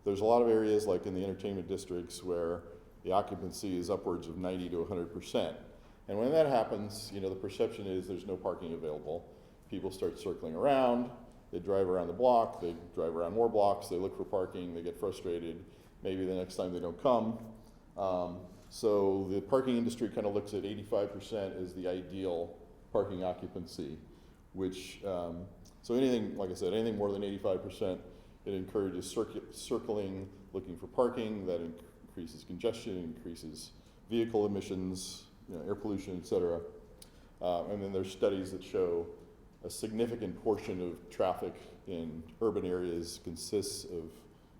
there's a lot of areas like in the entertainment districts where the occupancy is upwards of 90 to 100%. And when that happens, you know, the perception is there's no parking available. People start circling around, they drive around the block, they drive around more blocks, they look for parking, they get frustrated. Maybe the next time they don't come. So the parking industry kind of looks at 85% as the ideal parking occupancy, which, so anything, like I said, anything more than 85%, it encourages circling, looking for parking. That increases congestion, increases vehicle emissions, you know, air pollution, et cetera. And then there's studies that show a significant portion of traffic in urban areas consists of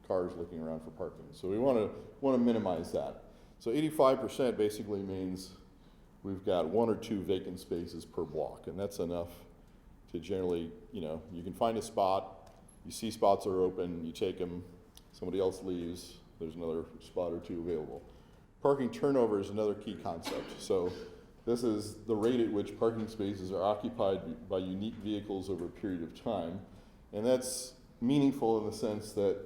cars looking around for parking. So we want to minimize that. So 85% basically means we've got 1 or 2 vacant spaces per block, and that's enough to generally, you know, you can find a spot, you see spots are open, you take them, somebody else leaves, there's another spot or 2 available. Parking turnover is another key concept. So this is the rate at which parking spaces are occupied by unique vehicles over a period of time, and that's meaningful in the sense that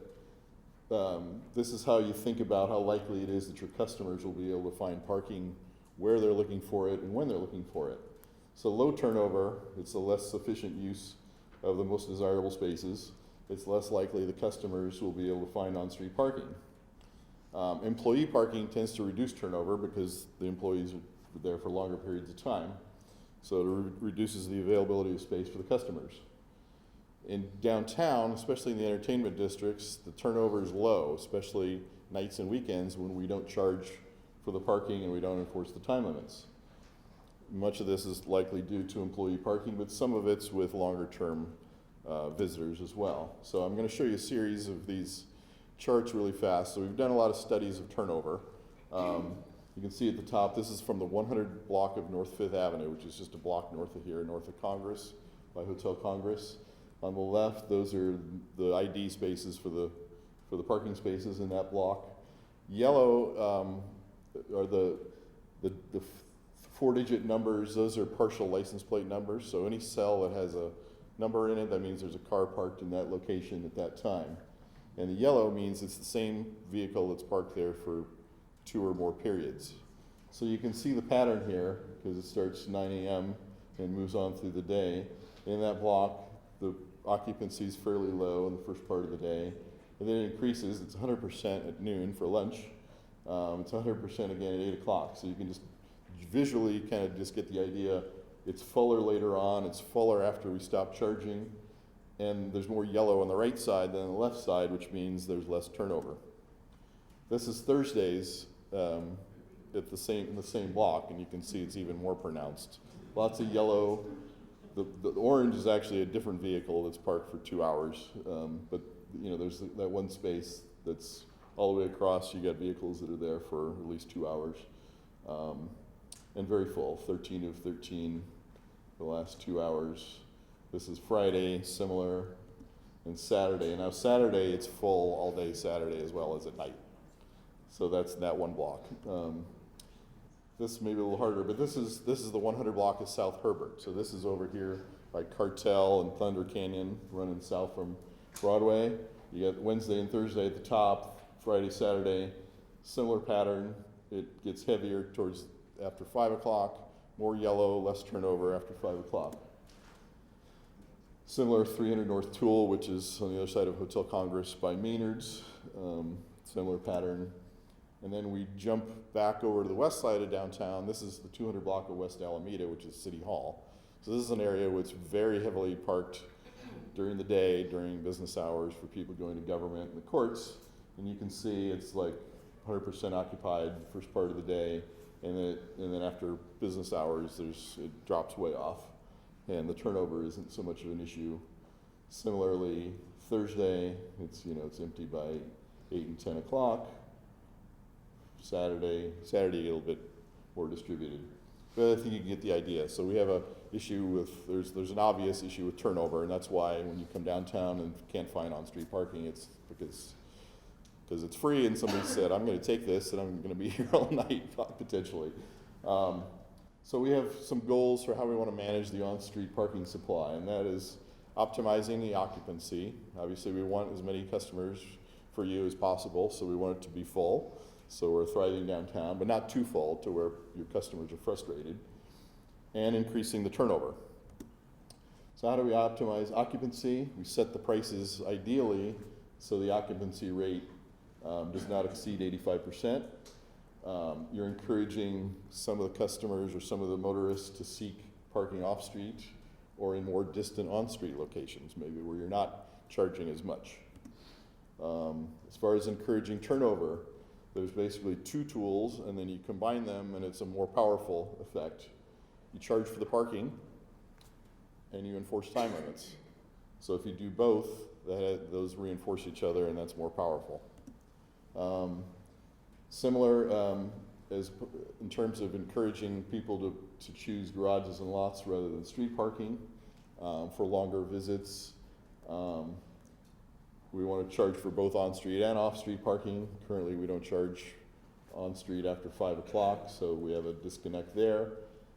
this is how you think about how likely it is that your customers will be able to find parking where they're looking for it and when they're looking for it. So low turnover, it's a less sufficient use of the most desirable spaces. It's less likely the customers will be able to find on-street parking. Employee parking tends to reduce turnover because the employees are there for longer periods of time. So it reduces the availability of space for the customers. In downtown, especially in the entertainment districts, the turnover is low, especially nights and weekends when we don't charge for the parking and we don't enforce the time limits. Much of this is likely due to employee parking, but some of it's with longer term visitors as well. So I'm going to show you a series of these charts really fast. So we've done a lot of studies of turnover. You can see at the top, this is from the 100 block of North 5th Avenue, which is just a block north of here, north of Congress, by Hotel Congress. On the left, those are the ID spaces for the parking spaces in that block. Yellow are the 4-digit numbers. Those are partial license plate numbers. So any cell that has a number in it, that means there's a car parked in that location at that time. And the yellow means it's the same vehicle that's parked there for 2 or more periods. So you can see the pattern here, because it starts 9 a.m. and moves on through the day. In that block, the occupancy is fairly low in the first part of the day, and then it increases. It's 100% at noon for lunch. It's 100% again at 8 o'clock. So you can just visually kind of just get the idea. It's fuller later on. It's fuller after we stop charging, and there's more yellow on the right side than on the left side, which means there's less turnover. This is Thursdays in the same block, and you can see it's even more pronounced. Lots of yellow. The orange is actually a different vehicle that's parked for 2 hours, but you know, there's that one space that's all the way across. You got vehicles that are there for at least 2 hours, and very full. 13 of 13 the last 2 hours. This is Friday, similar, and Saturday. And now Saturday, it's full all day Saturday as well as at night. So that's that one block. This may be a little harder, but this is the 100 block of South Herbert. So this is over here by Cartel and Thunder Canyon, running south from Broadway. You got Wednesday and Thursday at the top, Friday, Saturday, similar pattern. It gets heavier towards after 5 o'clock, more yellow, less turnover after 5 o'clock. Similar 300 North Toole, which is on the other side of Hotel Congress by Maynard's, similar pattern. And then we jump back over to the west side of downtown. This is the 200 block of West Alameda, which is City Hall. So this is an area where it's very heavily parked during the day, during business hours for people going to government and the courts. And you can see it's like 100% occupied the first part of the day. And then after business hours, it drops way off. And the turnover isn't so much of an issue. Similarly, Thursday, it's empty by 8 and 10 o'clock. Saturday a little bit more distributed. But I think you can get the idea. So we have a issue with, there's an obvious issue with turnover, and that's why when you come downtown and can't find on-street parking, it's because it's free and somebody said, I'm going to take this and I'm going to be here all night, potentially. So we have some goals for how we want to manage the on-street parking supply, and that is optimizing the occupancy. Obviously, we want as many customers for you as possible, so we want it to be full. So we're thriving downtown, but not too full to where your customers are frustrated, and increasing the turnover. So how do we optimize occupancy? We set the prices ideally so the occupancy rate does not exceed 85%. You're encouraging some of the customers or some of the motorists to seek parking off-street or in more distant on-street locations, maybe where you're not charging as much. As far as encouraging turnover, there's basically 2 tools, and then you combine them, and it's a more powerful effect. You charge for the parking, and you enforce time limits. So if you do both, those reinforce each other, and that's more powerful. Similar as in terms of encouraging people to choose garages and lots rather than street parking for longer visits. We want to charge for both on-street and off-street parking. Currently, we don't charge on-street after 5 o'clock, so we have a disconnect there.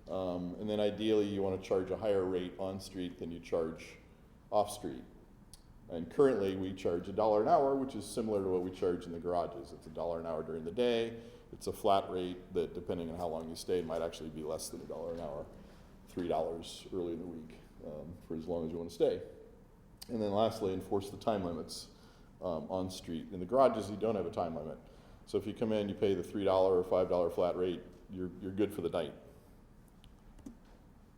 And then ideally, you want to charge a higher rate on-street than you charge off-street. And currently, we charge $1 an hour, which is similar to what we charge in the garages. It's $1 an hour during the day. It's a flat rate that, depending on how long you stay, might actually be less than $1 an hour $3 early in the week for as long as you want to stay. And then lastly, enforce the time limits on street. In the garages, you don't have a time limit. So if you come in, you pay the $3 or $5 flat rate, you're good for the night.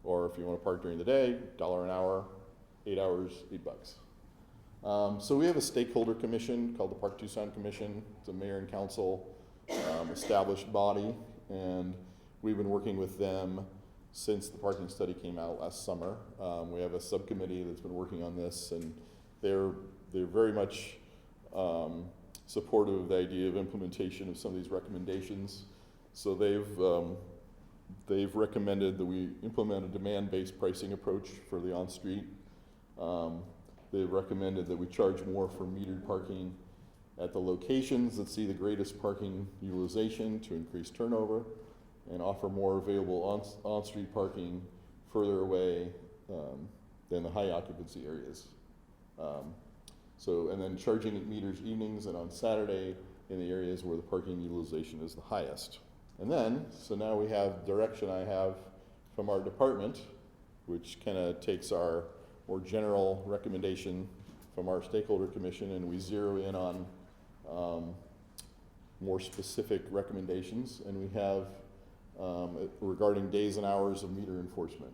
Or if you want to park during the day, $1 an hour, 8 hours, $8. So we have a stakeholder commission called the Park Tucson Commission. It's a mayor and council established body, and we've been working with them since the parking study came out last summer. We have a subcommittee that's been working on this, and they're very much supportive of the idea of implementation of some of these recommendations. So they've recommended that we implement a demand-based pricing approach for the on-street. They've recommended that we charge more for metered parking at the locations that see the greatest parking utilization to increase turnover, and offer more available on-street parking further away than the high occupancy areas. And then charging at meters evenings and on Saturday in the areas where the parking utilization is the highest. And then, so now we have direction I have from our department, which kind of takes our more general recommendation from our stakeholder commission, and we zero in on more specific recommendations. And we have regarding days and hours of meter enforcement.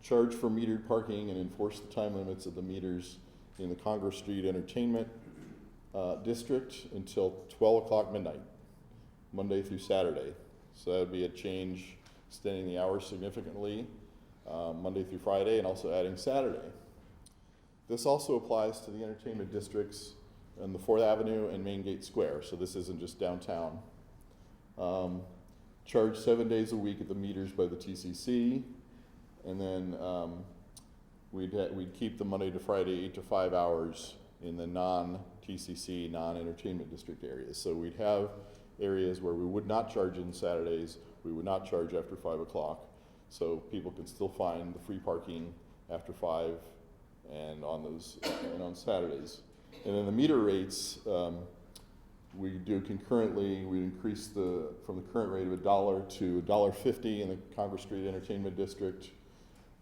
Charge for metered parking and enforce the time limits of the meters in the Congress Street Entertainment District until 12 o'clock midnight, Monday through Saturday. So that would be a change, extending the hours significantly, Monday through Friday, and also adding Saturday. This also applies to the entertainment districts in the 4th Avenue and Main Gate Square, so this isn't just downtown. Charge 7 days a week at the meters by the TCC, and then we'd keep the Monday to Friday 8 to 5 hours in the non-TCC, non-entertainment district areas. So we'd have areas where we would not charge on Saturdays, we would not charge after 5 o'clock, so people can still find the free parking after 5 and on those and on Saturdays. And then the meter rates, we do concurrently. We increase from the current rate of $1 to $1.50 in the Congress Street Entertainment District,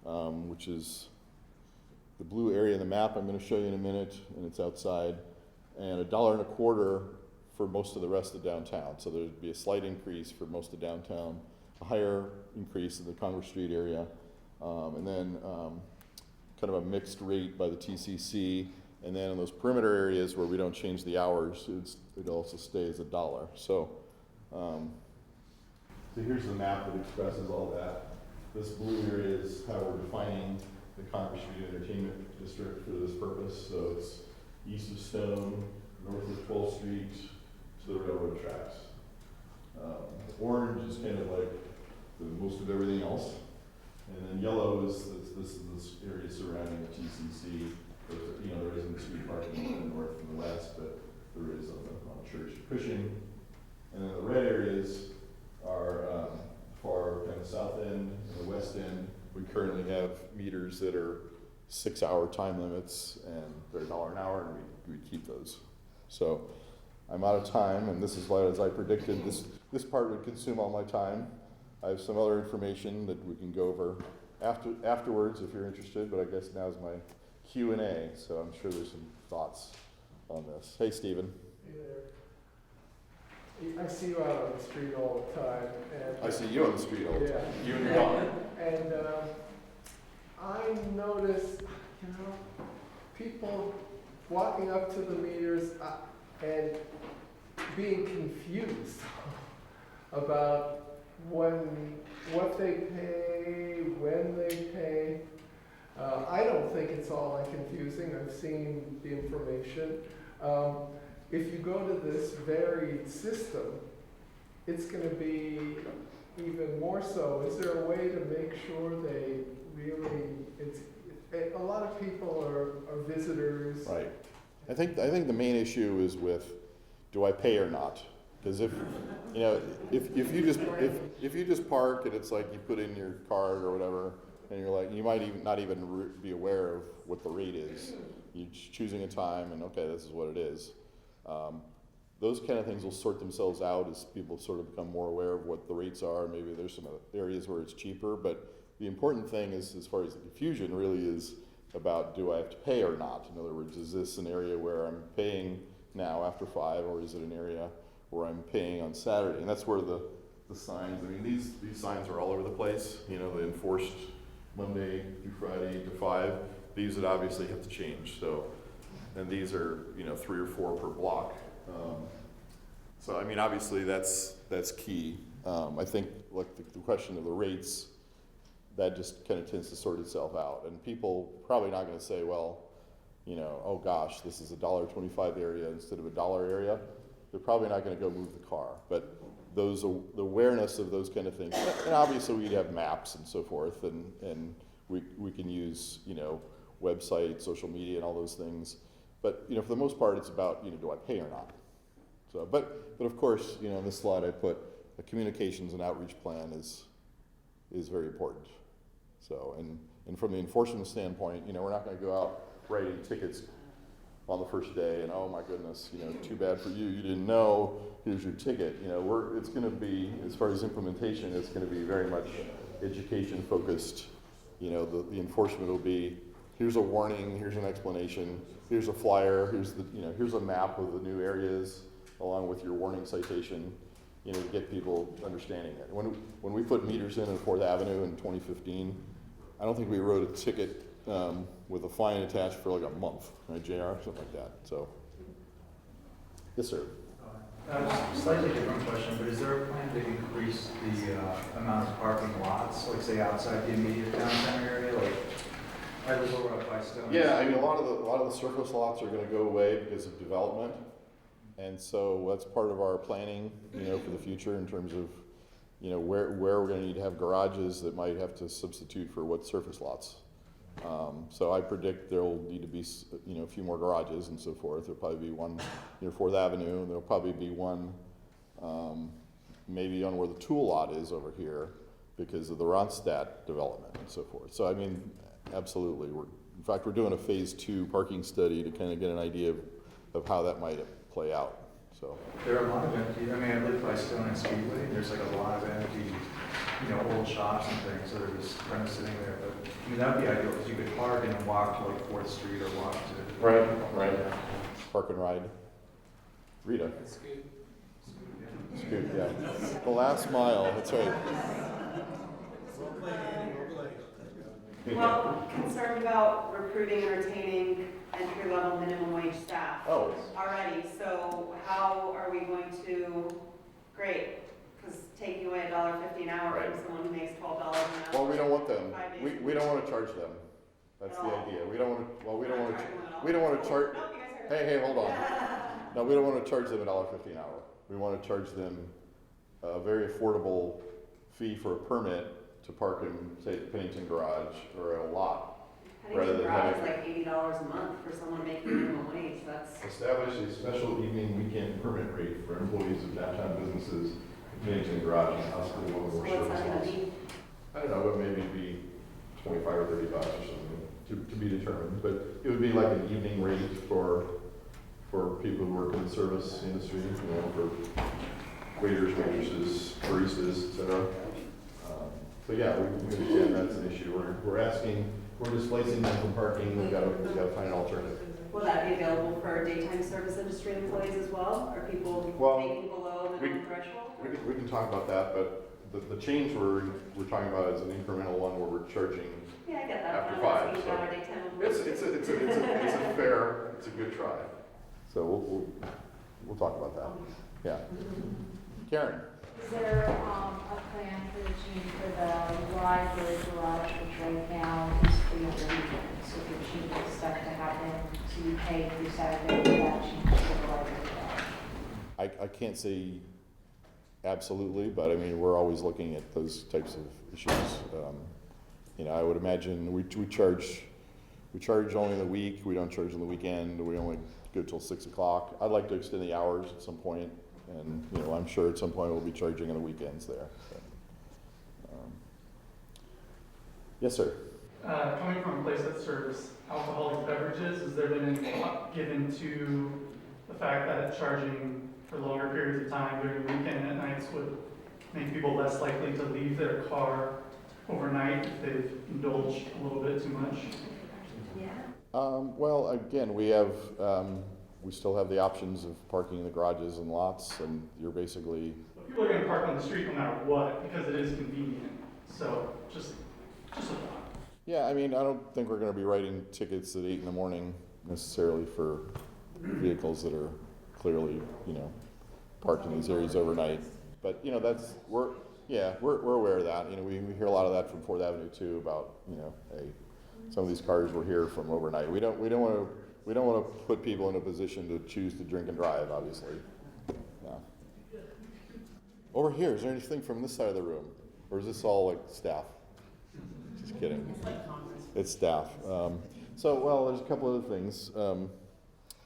which is the blue area in the map I'm going to show you in a minute, and it's outside, and $1.25 for most of the rest of downtown. So there'd be a slight increase for most of downtown, a higher increase in the Congress Street area, and then kind of a mixed rate by the TCC. And then in those perimeter areas where we don't change the hours, it also stays $1. So here's the map that expresses all that. This blue area is how we're defining the Congress Street Entertainment District for this purpose. So it's east of Stone, north of 12th Street, to the railroad tracks. Orange is kind of like most of everything else. And then yellow is this area surrounding the TCC. There isn't street parking in the north and the west, but there is on Church and Cushing. And then the red areas are far kind of south end and the west end. We currently have meters that are 6-hour time limits, and they're $1 an hour, and we keep those. So I'm out of time, and this is why, as I predicted, this part would consume all my time. I have some other information that we can go over afterwards if you're interested, but I guess now's my Q&A, so I'm sure there's some thoughts on this. Hey, Stephen. Hey there. I see you out on the street all the time. And I see you on the street all the time. Yeah. You and your dog. And I notice, people walking up to the meters and being confused about what they pay, when they pay. I don't think it's all that confusing. I've seen the information. If you go to this varied system, it's going to be even more so. Is there a way to make sure they really, a lot of people are visitors. Right. I think the main issue is with, do I pay or not? Because if you just park and it's like you put in your card or whatever, and you're like, you might even not even be aware of what the rate is. You're choosing a time, and okay, this is what it is. Those kind of things will sort themselves out as people sort of become more aware of what the rates are. Maybe there's some areas where it's cheaper, but the important thing is, as far as the confusion really is about, do I have to pay or not? In other words, is this an area where I'm paying now after 5, or is it an area where I'm paying on Saturday? And that's where the signs, I mean, these signs are all over the place, you know, the enforced Monday through Friday to 5. These would obviously have to change, so, and these are, you know, 3 or 4 per block. So, I mean, obviously that's key. I think, like, the question of the rates, that just kind of tends to sort itself out. And people probably not gonna say, well, you know, oh gosh, this is a $1.25 area instead of a $1 area. They're probably not gonna go move the car. But the awareness of those kind of things, and obviously we'd have maps and so forth, and we can use, you know, websites, social media, and all those things. But, you know, for the most part, it's about, you know, do I pay or not? So, but of course, you know, in this slide I put a communications and outreach plan is very important. So, and from the enforcement standpoint, you know, we're not going to go out writing tickets on the first day and, oh my goodness, you know, too bad for you, you didn't know, here's your ticket. You know, it's going to be, as far as implementation, it's going to be very much education focused. You know, the enforcement will be, here's a warning, here's an explanation, here's a flyer, here's a map of the new areas along with your warning citation, you know, to get people understanding it. When we put meters in 4th Avenue in 2015, I don't think we wrote a ticket with a fine attached for like a month, right, JR, something like that. So, yes, sir. Slightly different question, but is there a plan to increase the amount of parking lots, like say outside the immediate downtown area, like I live over up by Stone? Yeah, I mean, a lot of the surface lots are going to go away because of development, and so that's part of our planning, you know, for the future in terms of, you know, where we're going to need to have garages that might have to substitute for what surface lots. So I predict there will need to be, you know, a few more garages and so forth. There'll probably be one near 4th Avenue, and there'll probably be one maybe on where the tool lot is over here because of the Ronstadt development and so forth. So I mean, absolutely. In fact, we're doing a phase 2 parking study to kind of get an idea of how that might play out. So there are a lot of empty, I mean, I live by Stone and Speedway, and there's like a lot of empty, you know, old shops and things that are just kind of sitting there. But I mean, that would be ideal because you could park and walk to like 4th Street or walk to. Right. Park and ride. Rita. Scoot, yeah. The last mile, that's right. Well, concerned about recruiting and retaining entry-level minimum wage staff already. So how are we going to, great, because taking away $1.50 an hour from someone who makes $12 an hour. Well, we don't want them. We don't want to charge them. That's the idea. We don't want to. Well, we don't want to charge. Hey, hold on. No, we don't want to charge them $1.50 an hour. We want to charge them a very affordable fee for a permit to park in, say, the Pennington Garage or a lot. Pennington Garage is like $80 a month for someone making minimum wage. That's establish a special evening weekend permit rate for employees of downtown businesses. Pennington Garage and possibly one more service lots. I don't know, but maybe it'd be 25 or 30 bucks or something to be determined. But it would be like an evening rate for people who work in the service industry, you know, for waiters, waitresses, baristas, etc. So yeah, we understand that's an issue. We're displacing them from parking. We've got to find an alternative. Will that be available for daytime service industry employees as well? Are people making below the minimum threshold? We can talk about that, but the change we're talking about is an incremental one where we're charging I get that. after 5. So it's a good try. So we'll talk about that. Yeah. Karen. Is there a plan for the change for the library garage, which right now is free on the weekends? So if you're changing stuff to happen, so you pay through Saturday, for that change for the library garage? I can't say absolutely, but I mean, we're always looking at those types of issues. You know, I would imagine we charge only in the week. We don't charge on the weekend. We only go till 6 o'clock. I'd like to extend the hours at some point, and you know, I'm sure at some point we'll be charging on the weekends there. So, yes, sir. Coming from a place that serves alcoholic beverages, has there been any thought given to the fact that charging for longer periods of time during the weekend and at nights would make people less likely to leave their car overnight if they've indulged a little bit too much? Yeah. Well, again, we still have the options of parking in the garages and lots, and you're basically, But people are gonna park on the street no matter what, because it is convenient, so just a thought. yeah, I mean, I don't think we're gonna be writing tickets at 8 in the morning necessarily for vehicles that are clearly, parked in these areas overnight. But, we're aware of that. We hear a lot of that from 4th Avenue too about, hey, some of these cars were here from overnight. We don't want to put people in a position to choose to drink and drive, obviously. No. Over here, is there anything from this side of the room? Or is this all like staff? Just kidding. It's staff. There's a couple other things. I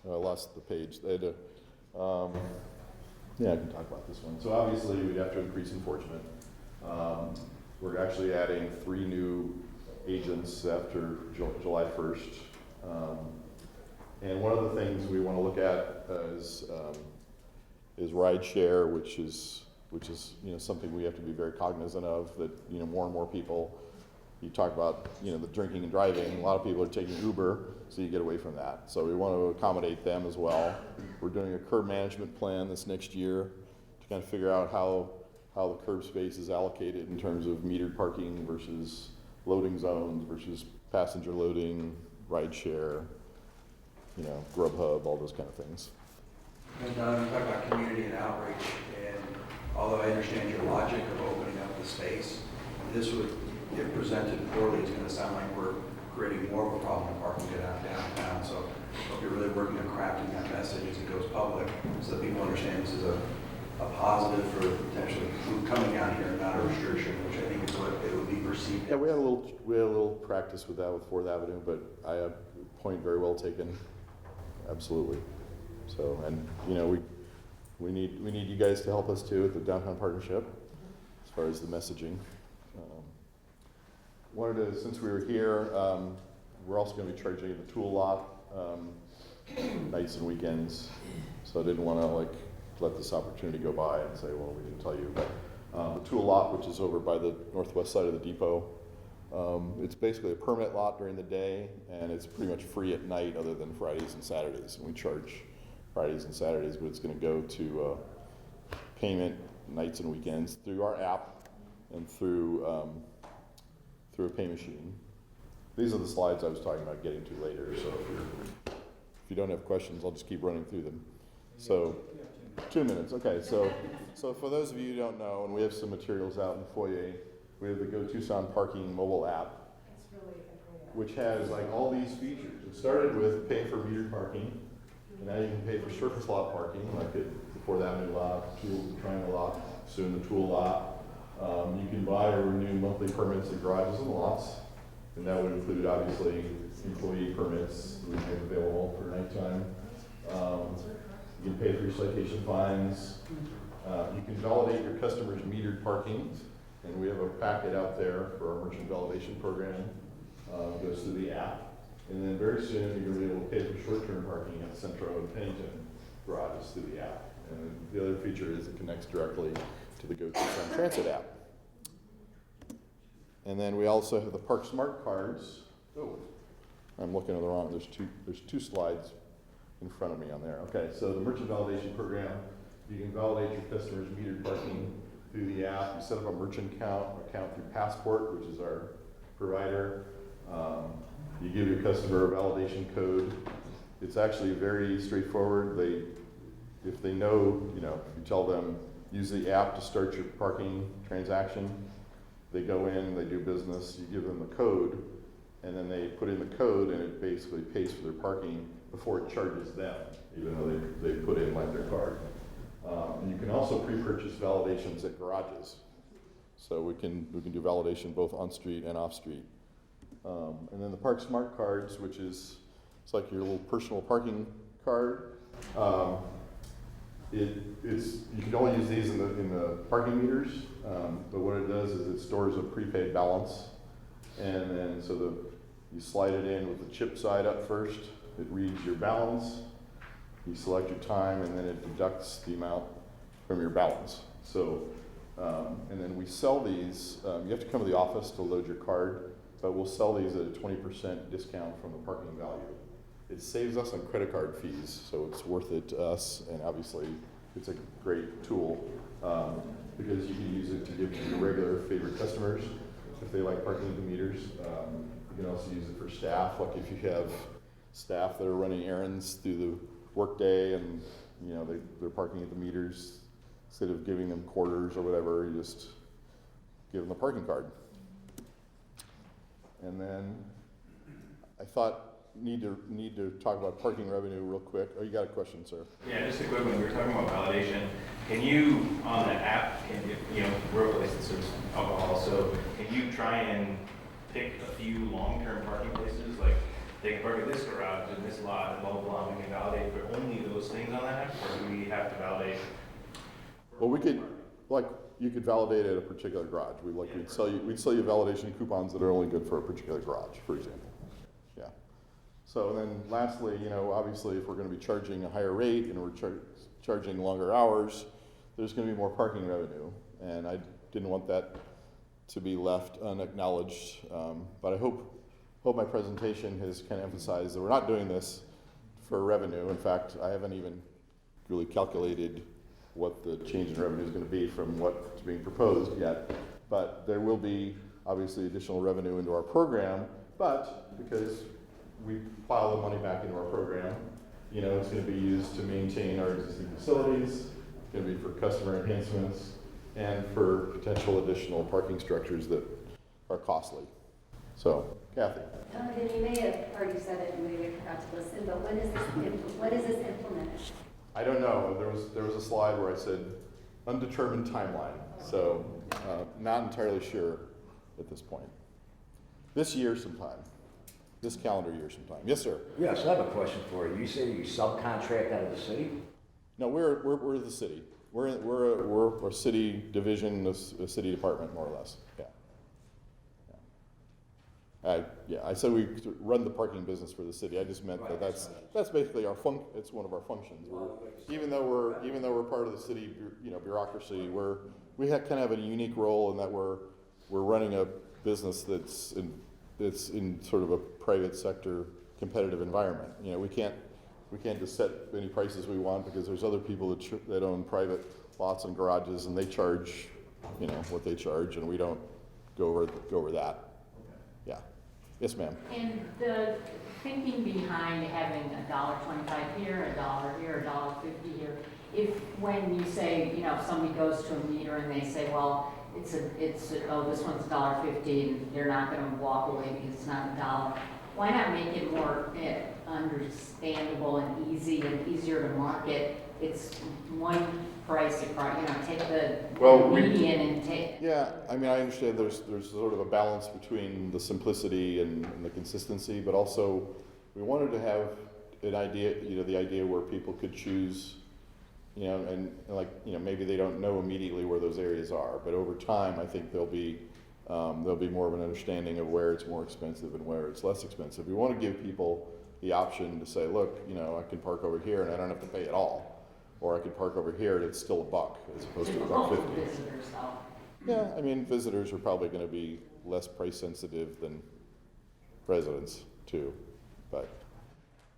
lost the page. They had to, I can talk about this one. So obviously, we have to increase enforcement. We're actually adding 3 new agents after July 1st. And one of the things we want to look at is ride share, which is something we have to be very cognizant of. That more and more people. You talk about the drinking and driving. A lot of people are taking Uber, so you get away from that. So we want to accommodate them as well. We're doing a curb management plan this next year to kind of figure out how the curb space is allocated in terms of metered parking versus loading zones versus passenger loading, ride share, Grubhub, all those kind of things. And Don, you talk about community and outreach, and although I understand your logic of opening up the space, this would, if presented poorly, it's going to sound like we're creating more of a problem in parking downtown. So I hope you're really working on crafting that message as it goes public so that people understand this is a positive for potentially coming down here and not a restriction, which I think is what it would be perceived. Yeah, we had a little practice with that with 4th Avenue, but point very well taken. Absolutely. So, and we need you guys to help us too at the Downtown Partnership as far as the messaging. Since we were here, we're also going to be charging the tool lot nights and weekends. So I didn't want to let this opportunity go by and say, well, we didn't tell you. But the tool lot, which is over by the northwest side of the depot, it's basically a permit lot during the day, and it's pretty much free at night other than Fridays and Saturdays. And we charge Fridays and Saturdays, but it's going to go to payment nights and weekends through our app and through a pay machine. These are the slides I was talking about getting to later, so if you don't have questions, I'll just keep running through them. So, 2 minutes, okay, so for those of you who don't know, and we have some materials out in the foyer, we have the Go Tucson Parking mobile app, which has all these features. It started with pay for metered parking, and now you can pay for surface lot parking, like at the 4th Avenue lot, the Triangle lot, soon the Tool lot. You can buy or renew monthly permits at garages and lots, and that would include obviously employee permits that we make available for nighttime. You can pay for your citation fines. You can validate your customers' metered parking, and we have a packet out there for our merchant validation program. It goes through the app, and then very soon you're going to be able to pay for short-term parking at Centro and Pennington garages through the app. And the other feature is it connects directly to the Go Tucson Transit app. And then we also have the Park Smart cards. Oh, I'm looking at the wrong. There's two slides in front of me on there. Okay, so the merchant validation program, you can validate your customers' metered parking through the app. You set up a merchant account through Passport, which is our provider. You give your customer a validation code. It's actually very straightforward. If they know, if you tell them, use the app to start your parking transaction, they go in, they do business, you give them the code, and then they put in the code, and it basically pays for their parking before it charges them, even though they put in their card. And you can also pre-purchase validations at garages. So we can do validation both on street and off street. And then the Park Smart cards, which is, it's like your little personal parking card. You can only use these in the parking meters, but what it does is it stores a prepaid balance, and then you slide it in with the chip side up first. It reads your balance. You select your time, and then it deducts the amount from your balance. So And then we sell these, you have to come to the office to load your card, but we'll sell these at a 20% discount from the parking value. It saves us on credit card fees, so it's worth it to us, and obviously it's a great tool because you can use it to give to your regular favorite customers if they like parking at the meters. You can also use it for staff, like if you have staff that are running errands through the workday and they're parking at the meters, instead of giving them quarters or whatever, you just give them the parking card. And then I thought need to talk about parking revenue real quick. Oh, you got a question, sir? Yeah, just a quick one. We were talking about validation. Can you, on the app, we're a place that serves alcohol, so can you try and pick a few long-term parking places? Like, they can park at this garage and this lot and blah, blah, blah. We can validate for only those things on that app, or do we have to validate? Well, you could validate at a particular garage. We'd sell you validation coupons that are only good for a particular garage, for example. Yeah. So then lastly, obviously if we're going to be charging a higher rate and we're charging longer hours, there's going to be more parking revenue. And I didn't want that to be left unacknowledged. But I hope my presentation has kind of emphasized that we're not doing this for revenue. In fact, I haven't even really calculated what the change in revenue is going to be from what's being proposed yet. But there will be obviously additional revenue into our program, but because we plow the money back into our program, it's going to be used to maintain our existing facilities, it's going to be for customer enhancements, and for potential additional parking structures that are costly. So, Kathy. Then you may have already said it and maybe I forgot to listen, but when is this implemented? I don't know. There was a slide where I said undetermined timeline, so not entirely sure at this point. This year sometime. This calendar year sometime. Yes, sir. Yes, I have a question for you. You say you subcontract out of the city? No, we're the city. We're a city division, a city department, more or less. Yeah. I said we run the parking business for the city. I just meant that's basically our it's one of our functions. Even though we're part of the city, bureaucracy, we kind of have a unique role in that we're running a business that's in sort of a private sector competitive environment. We can't just set any prices we want because there's other people that own private lots and garages and they charge, what they charge, and we don't go over that. Yeah. Yes, ma'am. And the thinking behind having $1.25 here, $1 here, $1.50 here, if when you say, if somebody goes to a meter and they say, well, this one's $1.50 and they're not going to walk away because it's not $1, why not make it more understandable and easy and easier to market? It's one price across, take the median and take. Yeah, I mean, I understand there's sort of a balance between the simplicity and the consistency, but also we wanted to have an idea, the idea where people could choose, and maybe they don't know immediately where those areas are, but over time, I think there'll be more of an understanding of where it's more expensive and where it's less expensive. We want to give people the option to say, look, I can park over here and I don't have to pay at all. Or I could park over here and it's still $1 as opposed to $1.50. Visitors, though. Yeah, I mean, visitors are probably going to be less price sensitive than residents too, but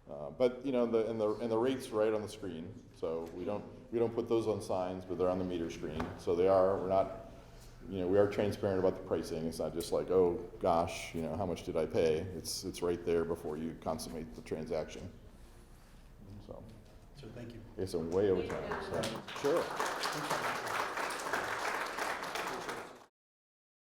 the rates right on the screen. So we don't put those on signs, but they're on the meter screen. So we are transparent about the pricing. It's not just like, oh gosh, how much did I pay? It's right there before you consummate the transaction. So Thank you. it's a way over time. So. Sure.